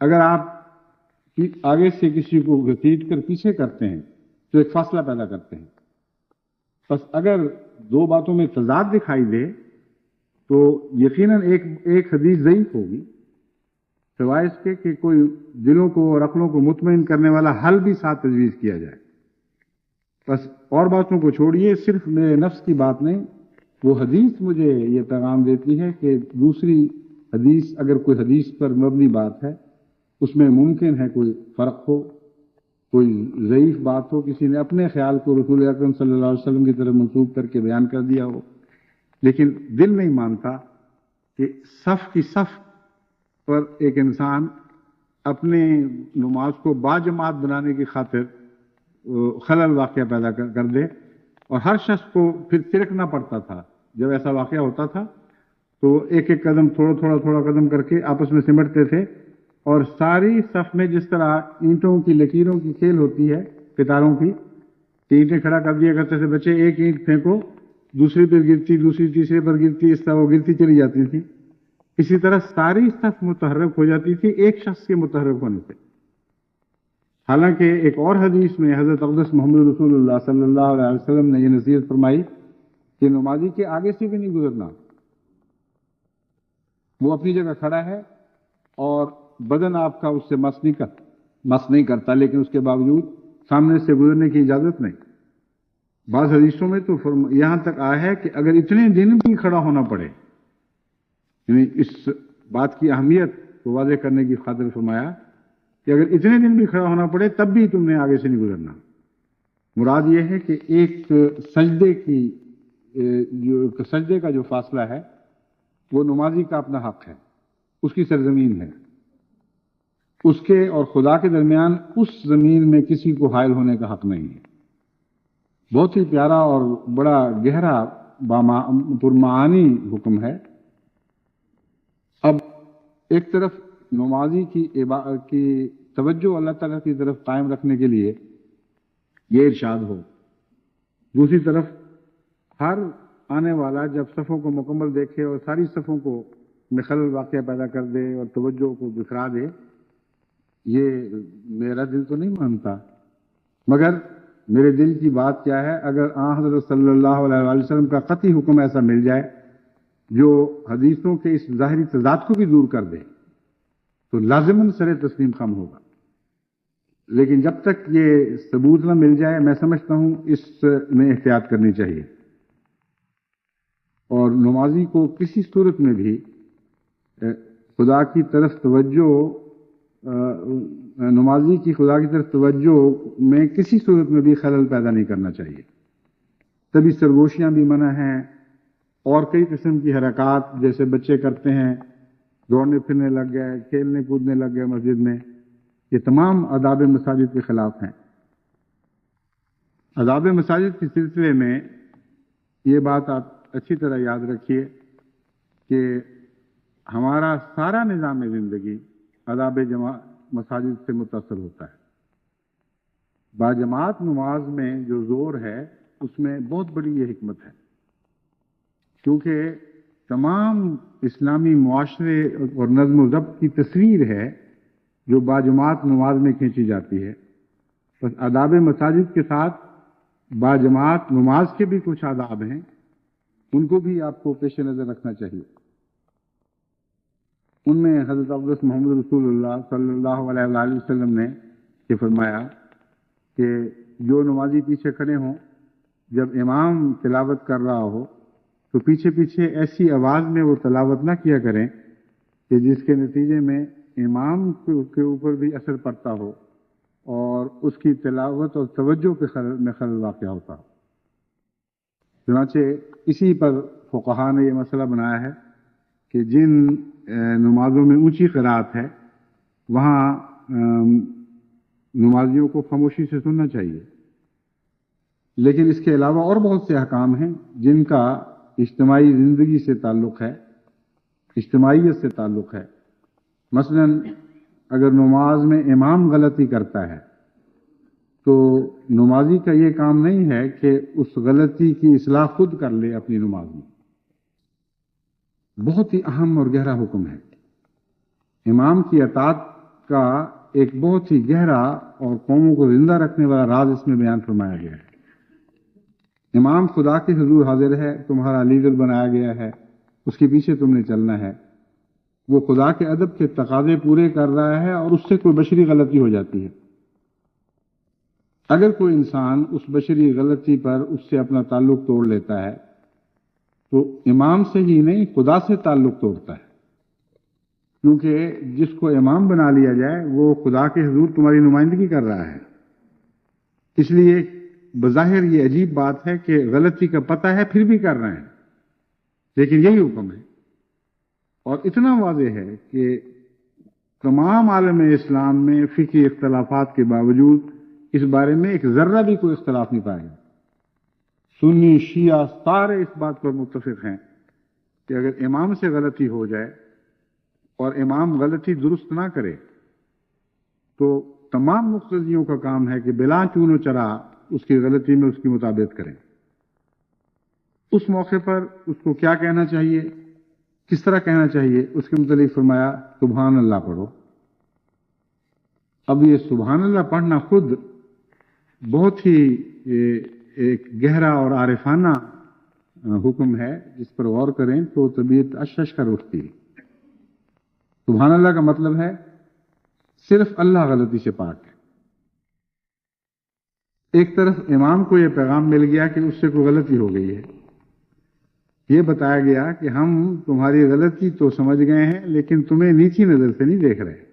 اگر آپ آگے سے کسی کو گھسیٹ کر پیچھے کرتے ہیں تو ایک فاصلہ پیدا کرتے ہیں، بس اگر دو باتوں میں تضاد دکھائی دے تو یقیناً ایک حدیث ضعیف ہوگی، سوائے اس کے کہ کوئی دلوں کو اور عقلوں کو مطمئن کرنے والا حل بھی ساتھ تجویز کیا جائے۔ بس اور باتوں کو چھوڑیے، صرف میرے نفس کی بات نہیں، وہ حدیث مجھے یہ پیغام دیتی ہے کہ دوسری حدیث، اگر کوئی حدیث پر مبنی بات ہے، اس میں ممکن ہے کوئی فرق ہو، کوئی ضعیف بات ہو، کسی نے اپنے خیال کو رسول اکرم صلی اللہ علیہ وسلم کی طرف منسوب کر کے بیان کر دیا ہو، لیکن دل نہیں مانتا کہ صف کی صف پر ایک انسان اپنی نماز کو باجماعت بنانے کی خاطر خلل واقعہ پیدا کر دے، اور ہر شخص کو پھر ترکنا پڑتا تھا۔ جب ایسا واقعہ ہوتا تھا تو ایک ایک قدم تھوڑا قدم کر کے آپس میں سمٹتے تھے، اور ساری صف میں جس طرح اینٹوں کی لکیروں کی کھیل ہوتی ہے ستاروں کی، اینٹیں کھڑا کر دیا کرتے تھے بچے، ایک اینٹ پھینکو دوسری پر گرتی، دوسری تیسرے پر گرتی، اس طرح وہ گرتی چلی جاتی تھی۔ اسی طرح ساری صف متحرک ہو جاتی تھی ایک شخص کے متحرک ہونے سے۔ حالانکہ ایک اور حدیث میں حضرت اقدس محمد رسول اللہ صلی اللہ علیہ وسلم نے یہ نصیحت فرمائی کہ نمازی کے آگے سے بھی نہیں گزرنا۔ وہ اپنی جگہ کھڑا ہے اور بدن آپ کا اس سے مس نہیں کرتا، لیکن اس کے باوجود سامنے سے گزرنے کی اجازت نہیں۔ بعض حدیثوں میں تو یہاں تک آیا ہے کہ اگر اتنے دن بھی کھڑا ہونا پڑے، یعنی اس بات کی اہمیت کو واضح کرنے کی خاطر فرمایا کہ اگر اتنے دن بھی کھڑا ہونا پڑے تب بھی تم نے آگے سے نہیں گزرنا۔ مراد یہ ہے کہ ایک سجدے کا جو فاصلہ ہے وہ نمازی کا اپنا حق ہے، اس کی سرزمین ہے، اس کے اور خدا کے درمیان اس زمین میں کسی کو حائل ہونے کا حق نہیں ہے۔ بہت ہی پیارا اور بڑا گہرا پرمعانی حکم ہے۔ اب ایک طرف نمازی کی توجہ اللہ تعالیٰ کی طرف قائم رکھنے کے لیے یہ ارشاد ہو، دوسری طرف ہر آنے والا جب صفوں کو مکمل دیکھے اور ساری صفوں کو میں خلل واقعہ پیدا کر دے اور توجہ کو بکھرا دے، یہ میرا دل تو نہیں مانتا، مگر میرے دل کی بات کیا ہے؟ اگر حضرت صلی اللہ علیہ وآلہ وسلم کا قطعی حکم ایسا مل جائے جو حدیثوں کے اس ظاہری تضاد کو بھی دور کر دے تو لازماً سر تسلیم خم ہوگا، لیکن جب تک یہ ثبوت نہ مل جائے میں سمجھتا ہوں اس میں احتیاط کرنی چاہیے، اور نمازی کو کسی صورت میں بھی خدا کی طرف توجہ میں کسی صورت میں بھی خلل پیدا نہیں کرنا چاہیے۔ تبھی سرگوشیاں بھی منع ہیں، اور کئی قسم کی حرکات جیسے بچے کرتے ہیں، دوڑنے پھرنے لگ گئے، کھیلنے کودنے لگ گئے مسجد میں، یہ تمام آداب مساجد کے خلاف ہیں۔ آداب مساجد کے سلسلے میں یہ بات آپ اچھی طرح یاد رکھیے کہ ہمارا سارا نظام زندگی آداب مساجد سے متاثر ہوتا ہے۔ باجماعت نماز میں جو زور ہے اس میں بہت بڑی یہ حکمت ہے، کیونکہ تمام اسلامی معاشرے اور نظم و ضبط کی تصویر ہے جو باجماعت نماز میں کھینچی جاتی ہے۔ بس آداب مساجد کے ساتھ باجماعت نماز کے بھی کچھ آداب ہیں، ان کو بھی آپ کو پیش نظر رکھنا چاہیے۔ ان میں حضرت اقدس محمد رسول اللہ صلی اللہ علیہ وآلہ وسلم نے یہ فرمایا کہ جو نمازی پیچھے کھڑے ہوں، جب امام تلاوت کر رہا ہو تو پیچھے پیچھے ایسی آواز میں وہ تلاوت نہ کیا کریں کہ جس کے نتیجے میں امام کے اوپر بھی اثر پڑتا ہو اور اس کی تلاوت اور توجہ کے خلل واقع ہوتا ہو۔ چنانچہ اسی پر فقہا نے یہ مسئلہ بنایا ہے کہ جن نمازوں میں اونچی قرات ہے وہاں نمازیوں کو خاموشی سے سننا چاہیے، لیکن اس کے علاوہ اور بہت سے احکام ہیں جن کا اجتماعی زندگی سے تعلق ہے، اجتماعیت سے تعلق ہے۔ مثلا اگر نماز میں امام غلطی کرتا ہے تو نمازی کا یہ کام نہیں ہے کہ اس غلطی کی اصلاح خود کر لے اپنی نماز میں۔ بہت ہی اہم اور گہرا حکم ہے۔ امام کی اطاعت کا ایک بہت ہی گہرا اور قوموں کو زندہ رکھنے والا راز اس میں بیان فرمایا گیا ہے۔ امام خدا کے حضور حاضر ہے، تمہارا لیڈر بنایا گیا ہے، اس کے پیچھے تم نے چلنا ہے۔ وہ خدا کے ادب کے تقاضے پورے کر رہا ہے اور اس سے کوئی بشری غلطی ہو جاتی ہے، اگر کوئی انسان اس بشری غلطی پر اس سے اپنا تعلق توڑ لیتا ہے تو امام سے ہی نہیں خدا سے تعلق توڑتا ہے، کیونکہ جس کو امام بنا لیا جائے وہ خدا کے حضور تمہاری نمائندگی کر رہا ہے۔ اس لیے بظاہر یہ عجیب بات ہے کہ غلطی کا پتہ ہے پھر بھی کر رہے ہیں، لیکن یہی حکم ہے، اور اتنا واضح ہے کہ تمام عالم اسلام میں فقہی اختلافات کے باوجود اس بارے میں ایک ذرہ بھی کوئی اختلاف نہیں پائے گا۔ سنی شیعہ سارے اس بات پر متفق ہیں کہ اگر امام سے غلطی ہو جائے اور امام غلطی درست نہ کرے تو تمام مقتدیوں کا کام ہے کہ بلا چون و چرا اس کی غلطی میں اس کی مطابقت کریں۔ اس موقع پر اس کو کیا کہنا چاہیے، کس طرح کہنا چاہیے، اس کے متعلق فرمایا سبحان اللہ پڑھو۔ اب یہ سبحان اللہ پڑھنا خود بہت ہی ایک گہرا اور عارفانہ حکم ہے، جس پر غور کریں تو طبیعت اشش کر اٹھتی ہے۔ سبحان اللہ کا مطلب ہے صرف اللہ غلطی سے پاک ہے۔ ایک طرف امام کو یہ پیغام مل گیا کہ اس سے کوئی غلطی ہو گئی ہے، یہ بتایا گیا کہ ہم تمہاری غلطی تو سمجھ گئے ہیں لیکن تمہیں نیچی نظر سے نہیں دیکھ رہے،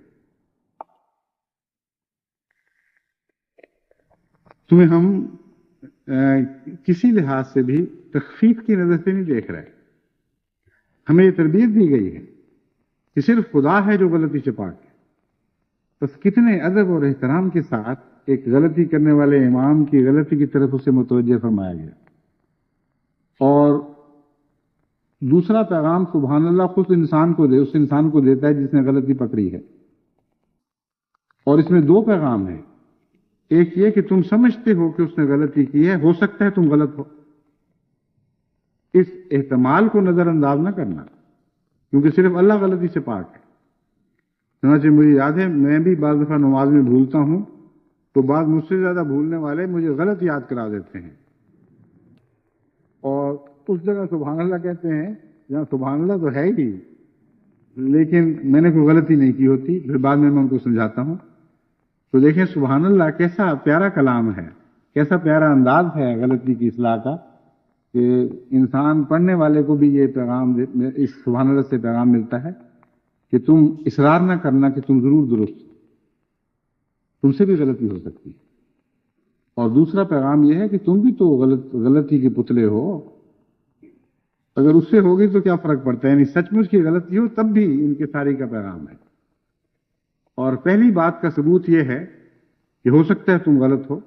تمہیں ہم کسی لحاظ سے بھی تخفیف کی نظر سے نہیں دیکھ رہے۔ ہمیں یہ تربیت دی گئی ہے کہ صرف خدا ہے جو غلطی سے پاک ہے۔ بس کتنے ادب اور احترام کے ساتھ ایک غلطی کرنے والے امام کی غلطی کی طرف اسے متوجہ فرمایا گیا۔ اور دوسرا پیغام سبحان اللہ خود انسان کو اس انسان کو دیتا ہے جس نے غلطی پکڑی ہے، اور اس میں دو پیغام ہیں۔ ایک یہ کہ تم سمجھتے ہو کہ اس نے غلطی کی ہے، ہو سکتا ہے تم غلط ہو، اس احتمال کو نظر انداز نہ کرنا، کیونکہ صرف اللہ غلطی سے پاک ہے۔ چنانچہ مجھے یاد ہے میں بھی بعض دفعہ نماز میں بھولتا ہوں تو بعض مجھ سے زیادہ بھولنے والے مجھے غلط یاد کرا دیتے ہیں، اور اس جگہ سبحان اللہ کہتے ہیں جہاں سبحان اللہ تو ہے ہی لیکن میں نے کوئی غلطی نہیں کی ہوتی، پھر بعد میں ان کو سمجھاتا ہوں۔ تو دیکھیں سبحان اللہ کیسا پیارا کلام ہے، کیسا پیارا انداز ہے غلطی کی اصلاح کا، کہ انسان پڑھنے والے کو بھی یہ پیغام اس سبحان اللہ سے پیغام ملتا ہے کہ تم اصرار نہ کرنا کہ تم ضرور درست، تم سے بھی غلطی ہو سکتی ہے۔ اور دوسرا پیغام یہ ہے کہ تم بھی تو غلطی کے پتلے ہو، اگر اس سے ہوگی تو کیا فرق پڑتا ہے، یعنی سچ مچ کی غلطی ہو تب بھی ان کے ساری کا پیغام ہے۔ اور پہلی بات کا ثبوت یہ ہے کہ ہو سکتا ہے تم غلط ہو،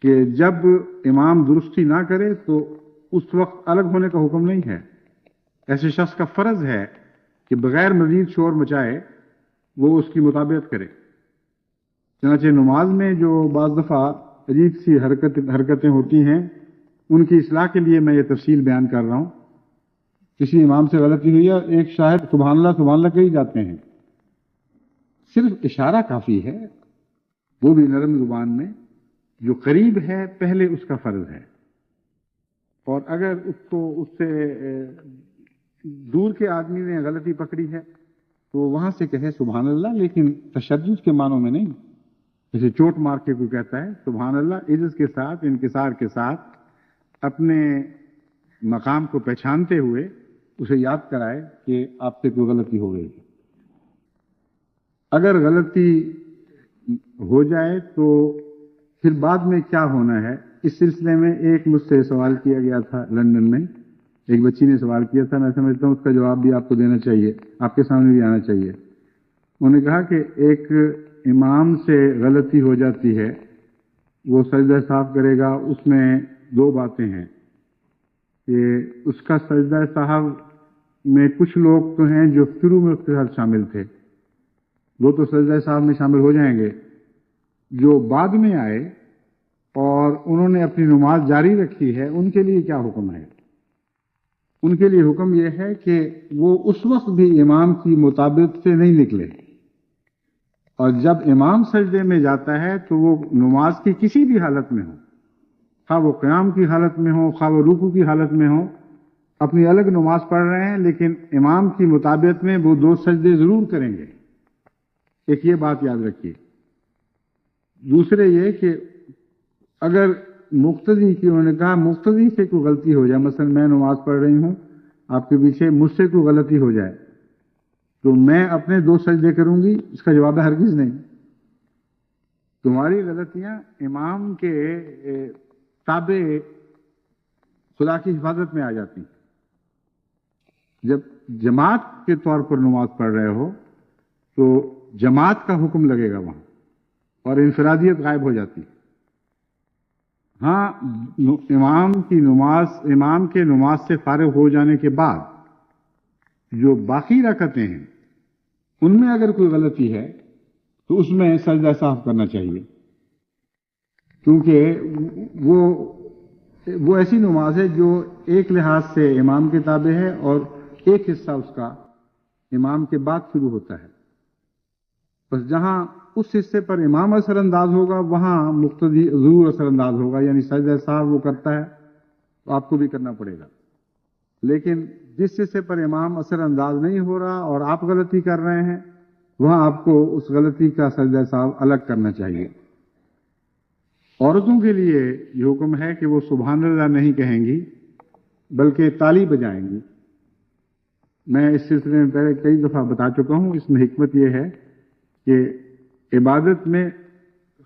کہ جب امام درستی نہ کرے تو اس وقت الگ ہونے کا حکم نہیں ہے، ایسے شخص کا فرض ہے کہ بغیر مزید شور مچائے وہ اس کی مطابقت کرے۔ چنانچہ نماز میں جو بعض دفعہ عجیب سی حرکتیں ہوتی ہیں ان کی اصلاح کے لیے میں یہ تفصیل بیان کر رہا ہوں۔ کسی امام سے غلطی ہوئی ہے، ایک شاہد سبحان اللہ کہی جاتے ہیں، صرف اشارہ کافی ہے، وہ بھی نرم زبان میں، جو قریب ہے پہلے اس کا فرض ہے، اور اگر اس سے دور کے آدمی نے غلطی پکڑی ہے تو وہاں سے کہے سبحان اللہ، لیکن تشدد کے معنوں میں نہیں، جیسے چوٹ مار کے کوئی کہتا ہے سبحان اللہ، عزت کے ساتھ انکسار کے ساتھ اپنے مقام کو پہچانتے ہوئے اسے یاد کرائے کہ آپ سے کوئی غلطی ہو گئی ہے۔ اگر غلطی ہو جائے تو پھر بعد میں کیا ہونا ہے، اس سلسلے میں ایک مجھ سے سوال کیا گیا تھا لندن میں، ایک بچی نے سوال کیا تھا، میں سمجھتا ہوں اس کا جواب بھی آپ کو دینا چاہیے، آپ کے سامنے بھی آنا چاہیے۔ انہوں نے کہا کہ ایک امام سے غلطی ہو جاتی ہے، وہ سجدہ صاحب کرے گا، اس میں دو باتیں ہیں کہ اس کا سجدہ صاحب میں کچھ لوگ تو ہیں جو شروع میں اس کے ساتھ شامل تھے، وہ تو سجدہ صاحب میں شامل ہو جائیں گے، جو بعد میں آئے اور انہوں نے اپنی نماز جاری رکھی ہے ان کے لیے کیا حکم ہے؟ ان کے لیے حکم یہ ہے کہ وہ اس وقت بھی امام کی مطابقت سے نہیں نکلے، اور جب امام سجدے میں جاتا ہے تو وہ نماز کی کسی بھی حالت میں ہو، خواہ وہ قیام کی حالت میں ہو، خواہ وہ رکوع کی حالت میں ہو، اپنی الگ نماز پڑھ رہے ہیں لیکن امام کی مطابقت میں وہ دو سجدے ضرور کریں گے۔ ایک یہ بات یاد رکھیے۔ دوسرے یہ کہ اگر مقتدی کی، انہوں نے کہا مقتدی سے کوئی غلطی ہو جائے، مثلا میں نماز پڑھ رہی ہوں آپ کے پیچھے، مجھ سے کوئی غلطی ہو جائے تو میں اپنے دو سجدے کروں گی، اس کا جواب ہے ہرگز نہیں۔ تمہاری غلطیاں امام کے تابع خدا کی حفاظت میں آ جاتی ہیں۔ جب جماعت کے طور پر نماز پڑھ رہے ہو تو جماعت کا حکم لگے گا وہاں اور انفرادیت غائب ہو جاتی ہے۔ ہاں، امام کے نماز سے فارغ ہو جانے کے بعد جو باقی رکعتیں ہیں ان میں اگر کوئی غلطی ہے تو اس میں سجدہ صاف کرنا چاہیے، کیونکہ وہ ایسی نماز ہے جو ایک لحاظ سے امام کے تابع ہے اور ایک حصہ اس کا امام کے بعد شروع ہوتا ہے۔ بس جہاں اس حصے پر امام اثر انداز ہوگا وہاں مقتدی ضرور اثر انداز ہوگا، یعنی سجدہ صاحب وہ کرتا ہے تو آپ کو بھی کرنا پڑے گا۔ لیکن جس حصے پر امام اثر انداز نہیں ہو رہا اور آپ غلطی کر رہے ہیں وہاں آپ کو اس غلطی کا سجدہ صاحب الگ کرنا چاہیے۔ عورتوں کے لیے یہ حکم ہے کہ وہ سبحان اللہ نہیں کہیں گی بلکہ تالی بجائیں گی۔ میں اس سلسلے میں پہلے کئی دفعہ بتا چکا ہوں، اس میں حکمت یہ ہے کہ عبادت میں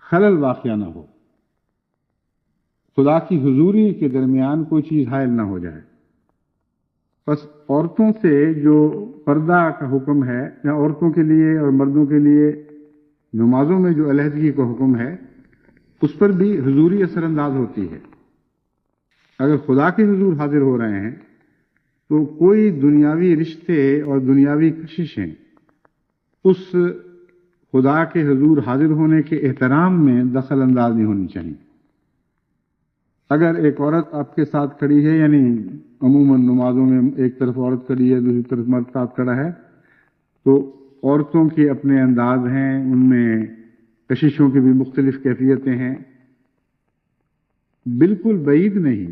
خلل واقع نہ ہو، خدا کی حضوری کے درمیان کوئی چیز حائل نہ ہو جائے۔ بس عورتوں سے جو پردہ کا حکم ہے یا عورتوں کے لیے اور مردوں کے لیے نمازوں میں جو علیحدگی کا حکم ہے اس پر بھی حضوری اثر انداز ہوتی ہے۔ اگر خدا کے حضور حاضر ہو رہے ہیں تو کوئی دنیاوی رشتے اور دنیاوی کششیں اس خدا کے حضور حاضر ہونے کے احترام میں دخل انداز نہیں ہونی چاہیے۔ اگر ایک عورت آپ کے ساتھ کھڑی ہے، یعنی عموماً نمازوں میں ایک طرف عورت کھڑی ہے دوسری طرف مرد ساتھ کھڑا ہے، تو عورتوں کے اپنے انداز ہیں، ان میں کششوں کی بھی مختلف کیفیتیں ہیں۔ بالکل بعید نہیں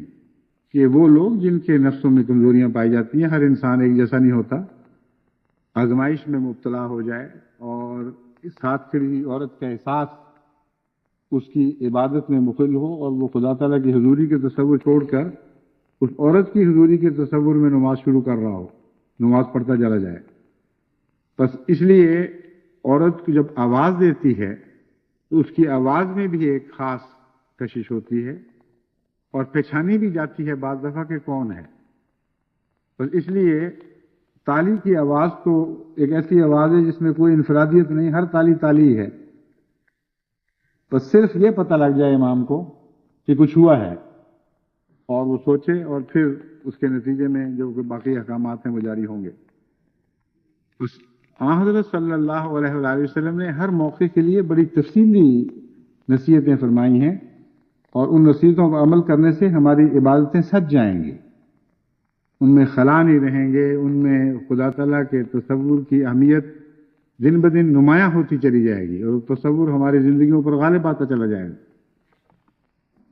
کہ وہ لوگ جن کے نفسوں میں کمزوریاں پائی جاتی ہیں، ہر انسان ایک جیسا نہیں ہوتا، آزمائش میں مبتلا ہو جائے اور اس ساتھ کھڑی ہوئی عورت کا احساس اس کی عبادت میں مخل ہو اور وہ خدا تعالیٰ کی حضوری کے تصور چھوڑ کر اس عورت کی حضوری کے تصور میں نماز شروع کر رہا ہو، نماز پڑھتا چلا جائے۔ بس اس لیے عورت کو جب آواز دیتی ہے تو اس کی آواز میں بھی ایک خاص کشش ہوتی ہے اور پہچانی بھی جاتی ہے بعض دفعہ کہ کون ہے۔ بس اس لیے تالی کی آواز تو ایک ایسی آواز ہے جس میں کوئی انفرادیت نہیں، ہر تالی تالی ہے، بس صرف یہ پتہ لگ جائے امام کو کہ کچھ ہوا ہے اور وہ سوچے اور پھر اس کے نتیجے میں جو باقی احکامات ہیں وہ جاری ہوں گے۔ حضرت صلی اللہ علیہ وآلہ وسلم نے ہر موقع کے لیے بڑی تفصیلی نصیحتیں فرمائی ہیں اور ان نصیحتوں پر عمل کرنے سے ہماری عبادتیں سج جائیں گی، ان میں خلا نہیں رہیں گے، ان میں خدا تعالیٰ کے تصور کی اہمیت دن بدن نمایاں ہوتی چلی جائے گی اور تصور ہماری زندگیوں پر غالب آتا چلا جائے گا۔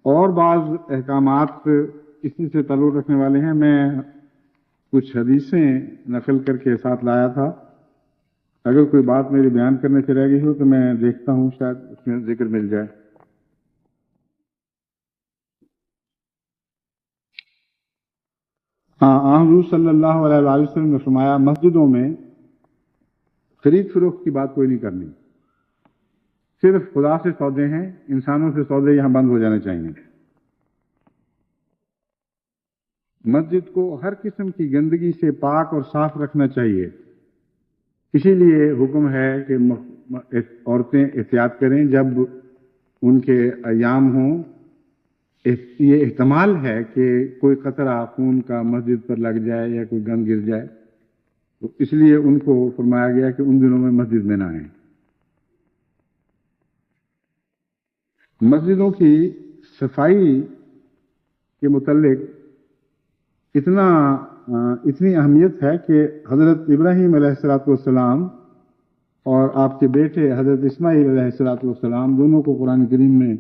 اور بعض احکامات اسی سے تعلق رکھنے والے ہیں، میں کچھ حدیثیں نقل کر کے ساتھ لایا تھا، اگر کوئی بات میری بیان کرنے سے رہ گئی ہو تو میں دیکھتا ہوں شاید اس میں ذکر مل جائے۔ حضور صلی اللہ علیہ وسلم نے فرمایا مسجدوں میں خرید فروخت کی بات کوئی نہیں کرنی، صرف خدا سے سودے ہیں، انسانوں سے سودے یہاں بند ہو جانے چاہیے۔ مسجد کو ہر قسم کی گندگی سے پاک اور صاف رکھنا چاہیے، اسی لیے حکم ہے کہ عورتیں احتیاط کریں جب ان کے ایام ہوں۔ یہ احتمال ہے کہ کوئی قطرہ خون کا مسجد پر لگ جائے یا کوئی گند گر جائے، تو اس لیے ان کو فرمایا گیا کہ ان دنوں میں مسجد میں نہ آئیں۔ مسجدوں کی صفائی کے متعلق اتنی اہمیت ہے کہ حضرت ابراہیم علیہ السلام اور آپ کے بیٹے حضرت اسماعیل علیہ السلام دونوں کو قرآن کریم میں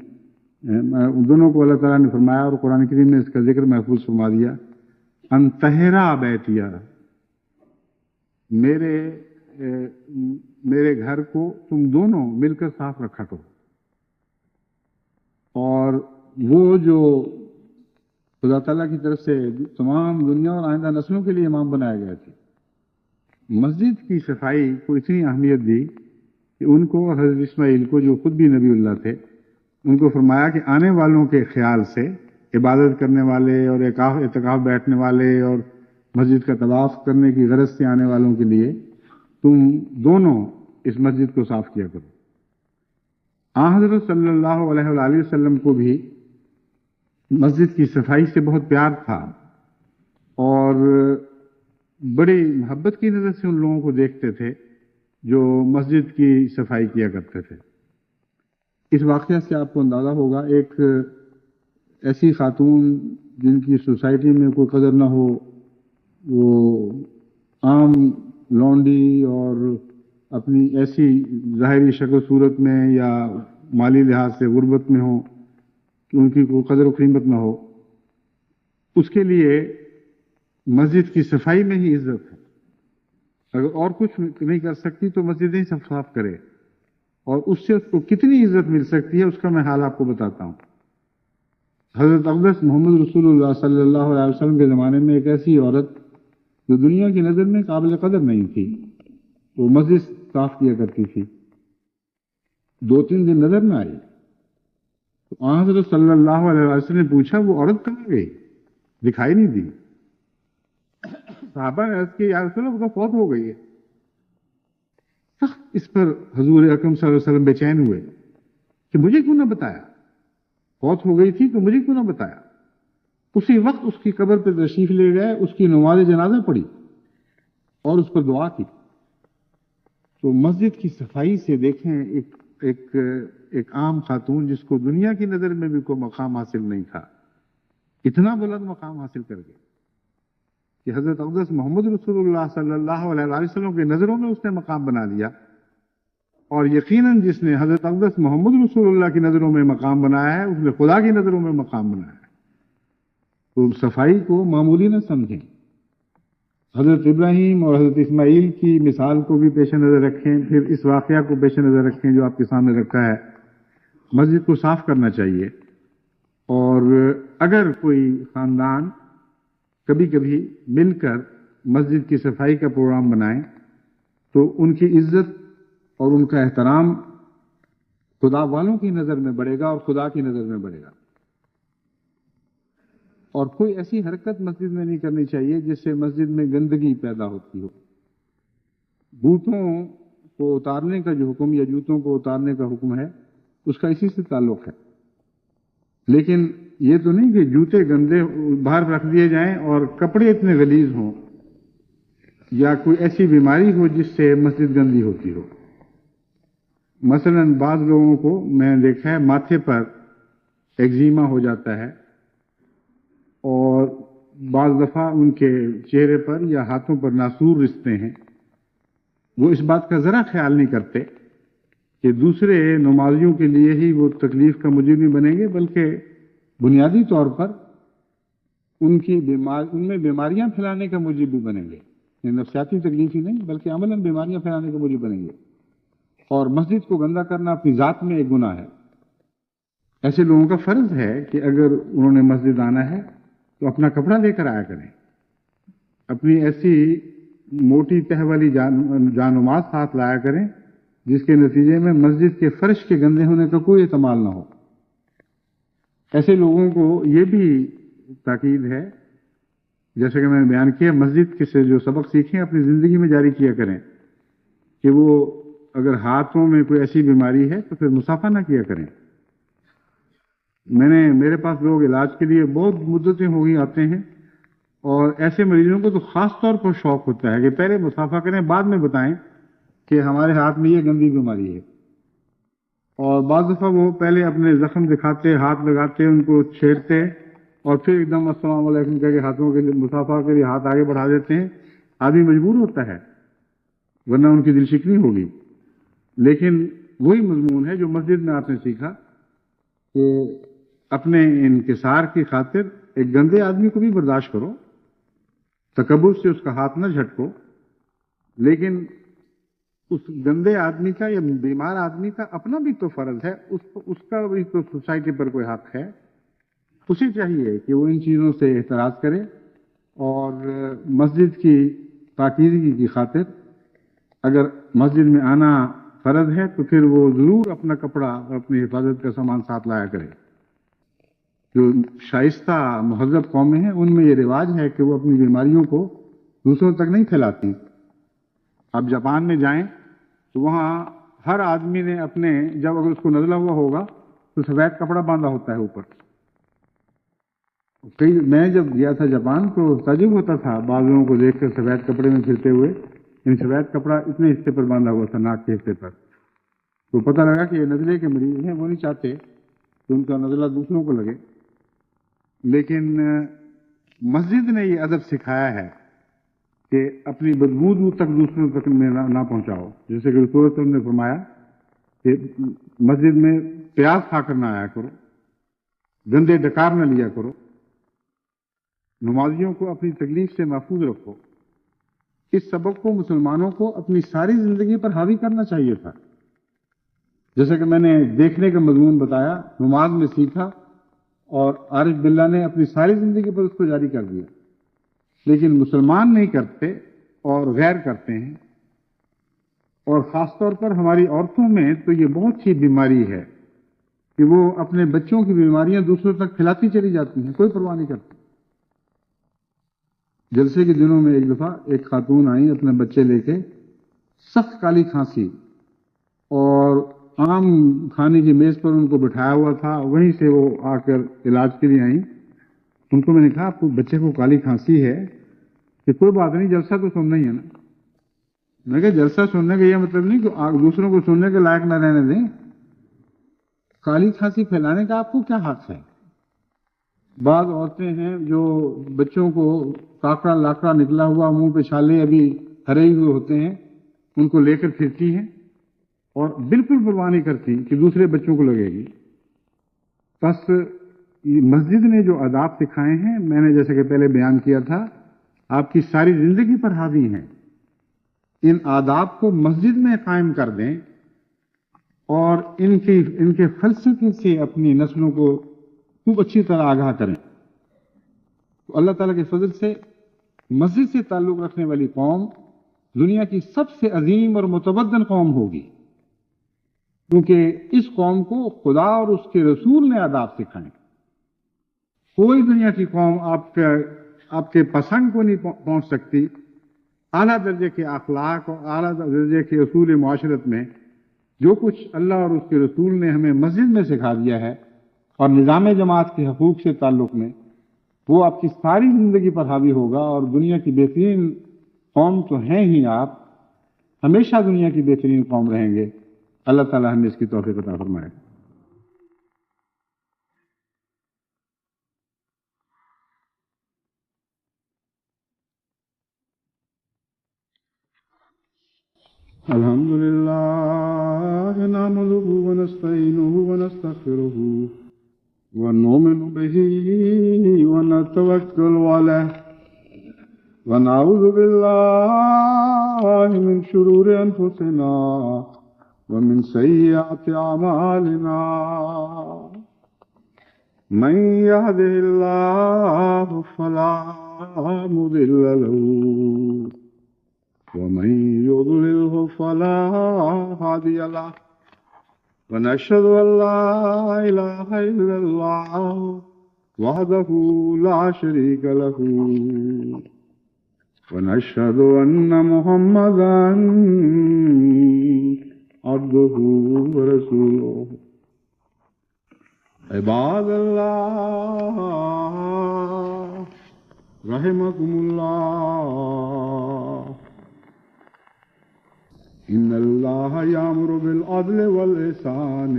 دونوں کو اللہ تعالیٰ نے فرمایا اور قرآن کریم نے اس کا ذکر محفوظ فرما دیا، ان طہرا بیتیا، میرے گھر کو تم دونوں مل کر صاف رکھا کرو۔ اور وہ جو خدا تعالیٰ کی طرف سے تمام دنیا اور آئندہ نسلوں کے لیے امام بنایا گیا تھے، مسجد کی صفائی کو اتنی اہمیت دی کہ ان کو حضرت اسماعیل کو جو خود بھی نبی اللہ تھے ان کو فرمایا کہ آنے والوں کے خیال سے عبادت کرنے والے اور اعتکاف بیٹھنے والے اور مسجد کا طواف کرنے کی غرض سے آنے والوں کے لیے تم دونوں اس مسجد کو صاف کیا کرو۔ حضرت صلی اللہ علیہ وآلہ وسلم کو بھی مسجد کی صفائی سے بہت پیار تھا، اور بڑی محبت کی نظر سے ان لوگوں کو دیکھتے تھے جو مسجد کی صفائی کیا کرتے تھے۔ اس واقعہ سے آپ کو اندازہ ہوگا، ایک ایسی خاتون جن کی سوسائٹی میں کوئی قدر نہ ہو، وہ عام لونڈی اور اپنی ایسی ظاہری شکل صورت میں یا مالی لحاظ سے غربت میں ہو کہ ان کی کوئی قدر و قیمت نہ ہو، اس کے لیے مسجد کی صفائی میں ہی عزت ہے۔ اگر اور کچھ نہیں کر سکتی تو مسجدیں صاف کرے، اور اس سے اس کو کتنی عزت مل سکتی ہے اس کا میں حال آپ کو بتاتا ہوں۔ حضرت اقدس محمد رسول اللہ صلی اللہ علیہ وسلم کے زمانے میں ایک ایسی عورت جو دنیا کی نظر میں قابل قدر نہیں تھی، وہ مسجد صاف کیا کرتی تھی، 2-3 دن نظر نہ آئی، تو حضرت صلی اللہ علیہ وسلم نے پوچھا وہ عورت کہاں گئی، دکھائی نہیں دی۔ صحابہ نے عرض کی یا رسول اللہ وہ تو فوت ہو گئی ہے۔ سخت اس پر حضور اکرم صلی اللہ علیہ وسلم بے چین ہوئے کہ مجھے کیوں نہ بتایا، فوت ہو گئی تھی تو مجھے کیوں نہ بتایا۔ اسی وقت اس کی قبر پہ تشریف لے گئے، اس کی نماز جنازہ پڑھی اور اس پر دعا کی۔ تو مسجد کی صفائی سے دیکھیں ایک عام خاتون جس کو دنیا کی نظر میں بھی کوئی مقام حاصل نہیں تھا، اتنا بلند مقام حاصل کر گئے کہ حضرت اقدس محمد رسول اللہ صلی اللہ علیہ وسلم کی نظروں میں اس نے مقام بنا لیا، اور یقیناً جس نے حضرت اقدس محمد رسول اللہ کی نظروں میں مقام بنایا ہے اس نے خدا کی نظروں میں مقام بنایا ہے۔ تو صفائی کو معمولی نہ سمجھیں۔ حضرت ابراہیم اور حضرت اسماعیل کی مثال کو بھی پیش نظر رکھیں، پھر اس واقعہ کو پیش نظر رکھیں جو آپ کے سامنے رکھا ہے۔ مسجد کو صاف کرنا چاہیے، اور اگر کوئی خاندان کبھی کبھی مل کر مسجد کی صفائی کا پروگرام بنائیں تو ان کی عزت اور ان کا احترام خدا والوں کی نظر میں بڑھے گا اور خدا کی نظر میں بڑھے گا۔ اور کوئی ایسی حرکت مسجد میں نہیں کرنی چاہیے جس سے مسجد میں گندگی پیدا ہوتی ہو۔ بوٹوں کو اتارنے کا جو حکم یا جوتوں کو اتارنے کا حکم ہے اس کا اسی سے تعلق ہے، لیکن یہ تو نہیں کہ جوتے گندے باہر رکھ دیے جائیں اور کپڑے اتنے غلیظ ہوں یا کوئی ایسی بیماری ہو جس سے مسجد گندی ہوتی ہو۔ مثلا بعض لوگوں کو میں نے دیکھا ہے ماتھے پر ایگزیما ہو جاتا ہے، اور بعض دفعہ ان کے چہرے پر یا ہاتھوں پر ناسور رستے ہیں۔ وہ اس بات کا ذرا خیال نہیں کرتے کہ دوسرے نمازیوں کے لیے ہی وہ تکلیف کا موجب نہیں بنیں گے، بلکہ بنیادی طور پر ان میں بیماریاں پھیلانے کا موجب بھی بنیں گے۔ یہ نفسیاتی تکلیف ہی نہیں بلکہ عملاً بیماریاں پھیلانے کا موجب بنیں گے۔ اور مسجد کو گندا کرنا اپنی ذات میں ایک گناہ ہے۔ ایسے لوگوں کا فرض ہے کہ اگر انہوں نے مسجد آنا ہے تو اپنا کپڑا لے کر آیا کریں، اپنی ایسی موٹی تہ والی جانماز ساتھ لایا کریں جس کے نتیجے میں مسجد کے فرش کے گندے ہونے کا کوئی احتمال نہ ہو۔ ایسے لوگوں کو یہ بھی تاکید ہے، جیسے کہ میں نے بیان کیا، مسجد کے سے جو سبق سیکھیں اپنی زندگی میں جاری کیا کریں کہ وہ اگر ہاتھوں میں کوئی ایسی بیماری ہے تو پھر مصافحہ نہ کیا کریں۔ میرے پاس لوگ علاج کے لیے بہت مدتیں ہو گئی آتے ہیں، اور ایسے مریضوں کو تو خاص طور پر شوق ہوتا ہے کہ پہلے مصافحہ کریں بعد میں بتائیں کہ ہمارے ہاتھ میں یہ گندی بیماری ہے۔ اور بعض دفعہ وہ پہلے اپنے زخم دکھاتے، ہاتھ لگاتے، ان کو چھیڑتے، اور پھر ایک دم السلام علیکم کہہ کے ہاتھوں کے مصافحہ کے لیے ہاتھ آگے بڑھا دیتے ہیں۔ آدمی مجبور ہوتا ہے ورنہ ان کی دل شکنی ہوگی۔ لیکن وہی مضمون ہے جو مسجد میں آپ نے سیکھا کہ اپنے انکسار کی خاطر ایک گندے آدمی کو بھی برداشت کرو، تکبر سے اس کا ہاتھ نہ جھٹکو، لیکن اس گندے آدمی کا یا بیمار آدمی کا اپنا بھی تو فرض ہے، اس کا بھی تو سوسائٹی پر کوئی حق ہے۔ اسے چاہیے کہ وہ ان چیزوں سے احتراز کرے، اور مسجد کی پاکیزگی کی خاطر اگر مسجد میں آنا فرض ہے تو پھر وہ ضرور اپنا کپڑا اور اپنی حفاظت کا سامان ساتھ لایا کرے۔ جو شائستہ مہذب قومیں ہیں ان میں یہ رواج ہے کہ وہ اپنی بیماریوں کو دوسروں تک نہیں پھیلاتی۔ آپ جاپان میں جائیں تو وہاں ہر آدمی نے اپنے، جب اگر اس کو نزلہ ہوا ہوگا تو سفید کپڑا باندھا ہوتا ہے اوپر. میں جب گیا تھا جاپان تو تعجب ہوتا تھا بعض لوگوں کو دیکھ کر سفید کپڑے میں پھرتے ہوئے. سفید کپڑا اتنے حصے پر باندھا ہوا تھا، ناک کے حصے پر. تو پتہ لگا کہ یہ نزلے کے مریض ہیں، وہ نہیں چاہتے کہ ان کا نزلہ دوسروں کو لگے. لیکن مسجد نے یہ ادب سکھایا ہے کہ اپنی بدبو تک دوسروں تک میں نہ پہنچاؤ. جیسے کہ رسول اللہ نے فرمایا کہ مسجد میں پیاز کھا کر نہ آیا کرو، گندے ڈکار نہ لیا کرو، نمازیوں کو اپنی تکلیف سے محفوظ رکھو. اس سبق کو مسلمانوں کو اپنی ساری زندگی پر حاوی کرنا چاہیے تھا. جیسے کہ میں نے دیکھنے کا مضمون بتایا، نماز میں سیکھا، اور عارف باللہ نے اپنی ساری زندگی پر اس کو جاری کر دیا. لیکن مسلمان نہیں کرتے اور غیر کرتے ہیں. اور خاص طور پر ہماری عورتوں میں تو یہ بہت سی بیماری ہے کہ وہ اپنے بچوں کی بیماریاں دوسروں تک پھیلاتی چلی جاتی ہیں، کوئی پرواہ نہیں کرتی. جلسے کے دنوں میں ایک دفعہ ایک خاتون آئی اپنے بچے لے کے، سخت کالی کھانسی، اور عام کھانے کی میز پر ان کو بٹھایا ہوا تھا. وہیں سے وہ آ کر علاج کے لیے آئیں. ان کو میں نے کہا آپ کو بچے کو کالی کھانسی ہے کہ کوئی بات نہیں، جلسہ تو سننا ہی ہے نا. میں کہا جلسہ سننے کا یہ مطلب نہیں کہ دوسروں کو سننے کے لائق نہ رہنے دیں. کالی کھانسی پھیلانے کا آپ کو کیا حق ہے؟ بعض عورتیں ہیں جو بچوں کو کاکڑا لاکڑا نکلا ہوا، منہ پہ چھالے ابھی ہرے ہوئے ہوتے ہیں، ان کو لے کر پھرتی ہیں اور بالکل پرواہ نہیں کرتی کہ دوسرے بچوں کو لگے گی. بس مسجد نے جو آداب سکھائے ہیں، میں نے جیسے کہ پہلے بیان کیا تھا، آپ کی ساری زندگی پر حاوی ہیں. ان آداب کو مسجد میں قائم کر دیں اور ان کے فلسفے سے اپنی نسلوں کو خوب اچھی طرح آگاہ کریں. تو اللہ تعالیٰ کے فضل سے مسجد سے تعلق رکھنے والی قوم دنیا کی سب سے عظیم اور متمدن قوم ہوگی، کیونکہ اس قوم کو خدا اور اس کے رسول نے آداب سکھائے. کوئی دنیا کی قوم آپ کے پسند کو نہیں پہنچ سکتی. اعلیٰ درجے کے اخلاق اور اعلیٰ درجے کے اصول معاشرت میں جو کچھ اللہ اور اس کے رسول نے ہمیں مسجد میں سکھا دیا ہے اور نظام جماعت کے حقوق سے تعلق میں، وہ آپ کی ساری زندگی پر حاوی ہوگا. اور دنیا کی بہترین قوم تو ہیں ہی آپ، ہمیشہ دنیا کی بہترین قوم رہیں گے. اللہ تعالیٰ ہمیں اس کی توفیق عطا فرمائے. الحمد لله نحمده ونستعينه ونستغفره ونؤمن به ونتوكل عليه ونعوذ بالله من شرور أنفسنا ومن سيئات أعمالنا. من يهده الله فلا مضل له ومن يضلله فلا هادي له. ونشهد أن لا إله إلا الله وحده لا شريك له ونشهد أن محمدا عبده ورسوله. عباد الله رحمكم الله، إن الله يأمر بالعدل والإحسان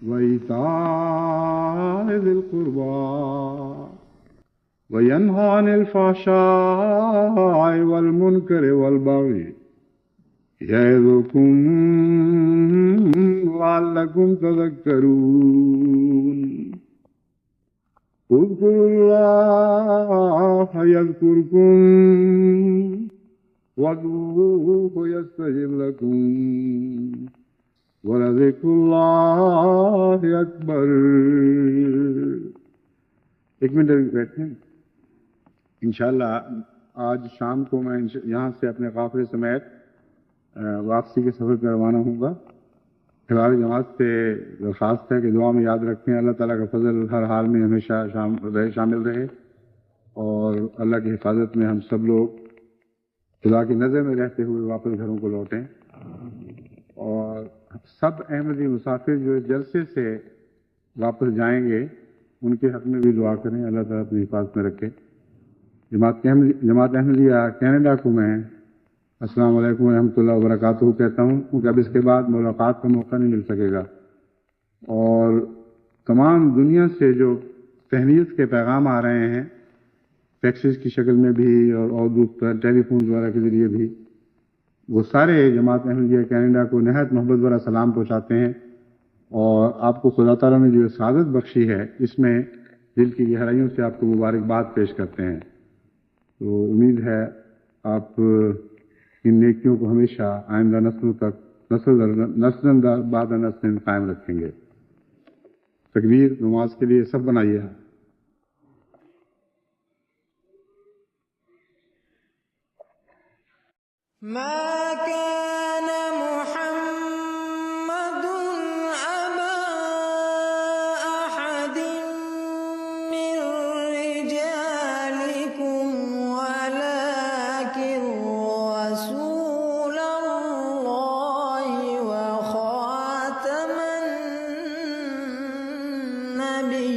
وإيتاء ذي القربى وينهى عن الفحشاء والمنكر والبغي يعظكم لعلكم تذكرون. اذكروا الله يذكركم وادعوه يستجب لكم ولذكر الله أكبر. ایک منٹ بیٹھیں. انشاءاللہ آج شام کو میں یہاں سے اپنے قافلے سمیت واپسی کے سفر پر روانہ ہوں گا. خلال جماعت سے درخواست ہے کہ دعا میں یاد رکھیں. اللہ تعالیٰ کا فضل ہر حال میں ہمیشہ شامل رہے اور اللہ کی حفاظت میں ہم سب لوگ خدا کی نظر میں رہتے ہوئے واپس گھروں کو لوٹیں. سب احمدی مسافر جو اس جلسے سے واپس جائیں گے ان کے حق میں بھی دعا کریں، اللہ تعالیٰ اپنی حفاظت میں رکھے۔ جماعت احمدیہ کینیڈا کو میں السلام علیکم ورحمۃ اللہ وبرکاتہ کہتا ہوں، کیونکہ اب اس کے بعد ملاقات کا موقع نہیں مل سکے گا، اور تمام دنیا سے جو تہنیت کے پیغام آ رہے ہیں فیکسز کی شکل میں بھی اور ٹیلی فون وغیرہ کے ذریعے بھی، وہ سارے جماعت احمدیہ کینیڈا کو نہایت محبت بھرا سلام پہنچاتے ہیں، اور آپ کو خدا تعالیٰ نے جو سعادت بخشی ہے اس میں دل کی گہرائیوں سے آپ کو مبارکباد پیش کرتے ہیں۔ تو امید ہے آپ ان نیکیوں کو ہمیشہ آئندہ نسلوں تک نسل بعد نسل قائم رکھیں گے۔ تکبیر، نماز کے لیے سب بنائیے۔ ما كان محمد أبا أحد من رجالكم ولكن رسول الله وخاتم النبيين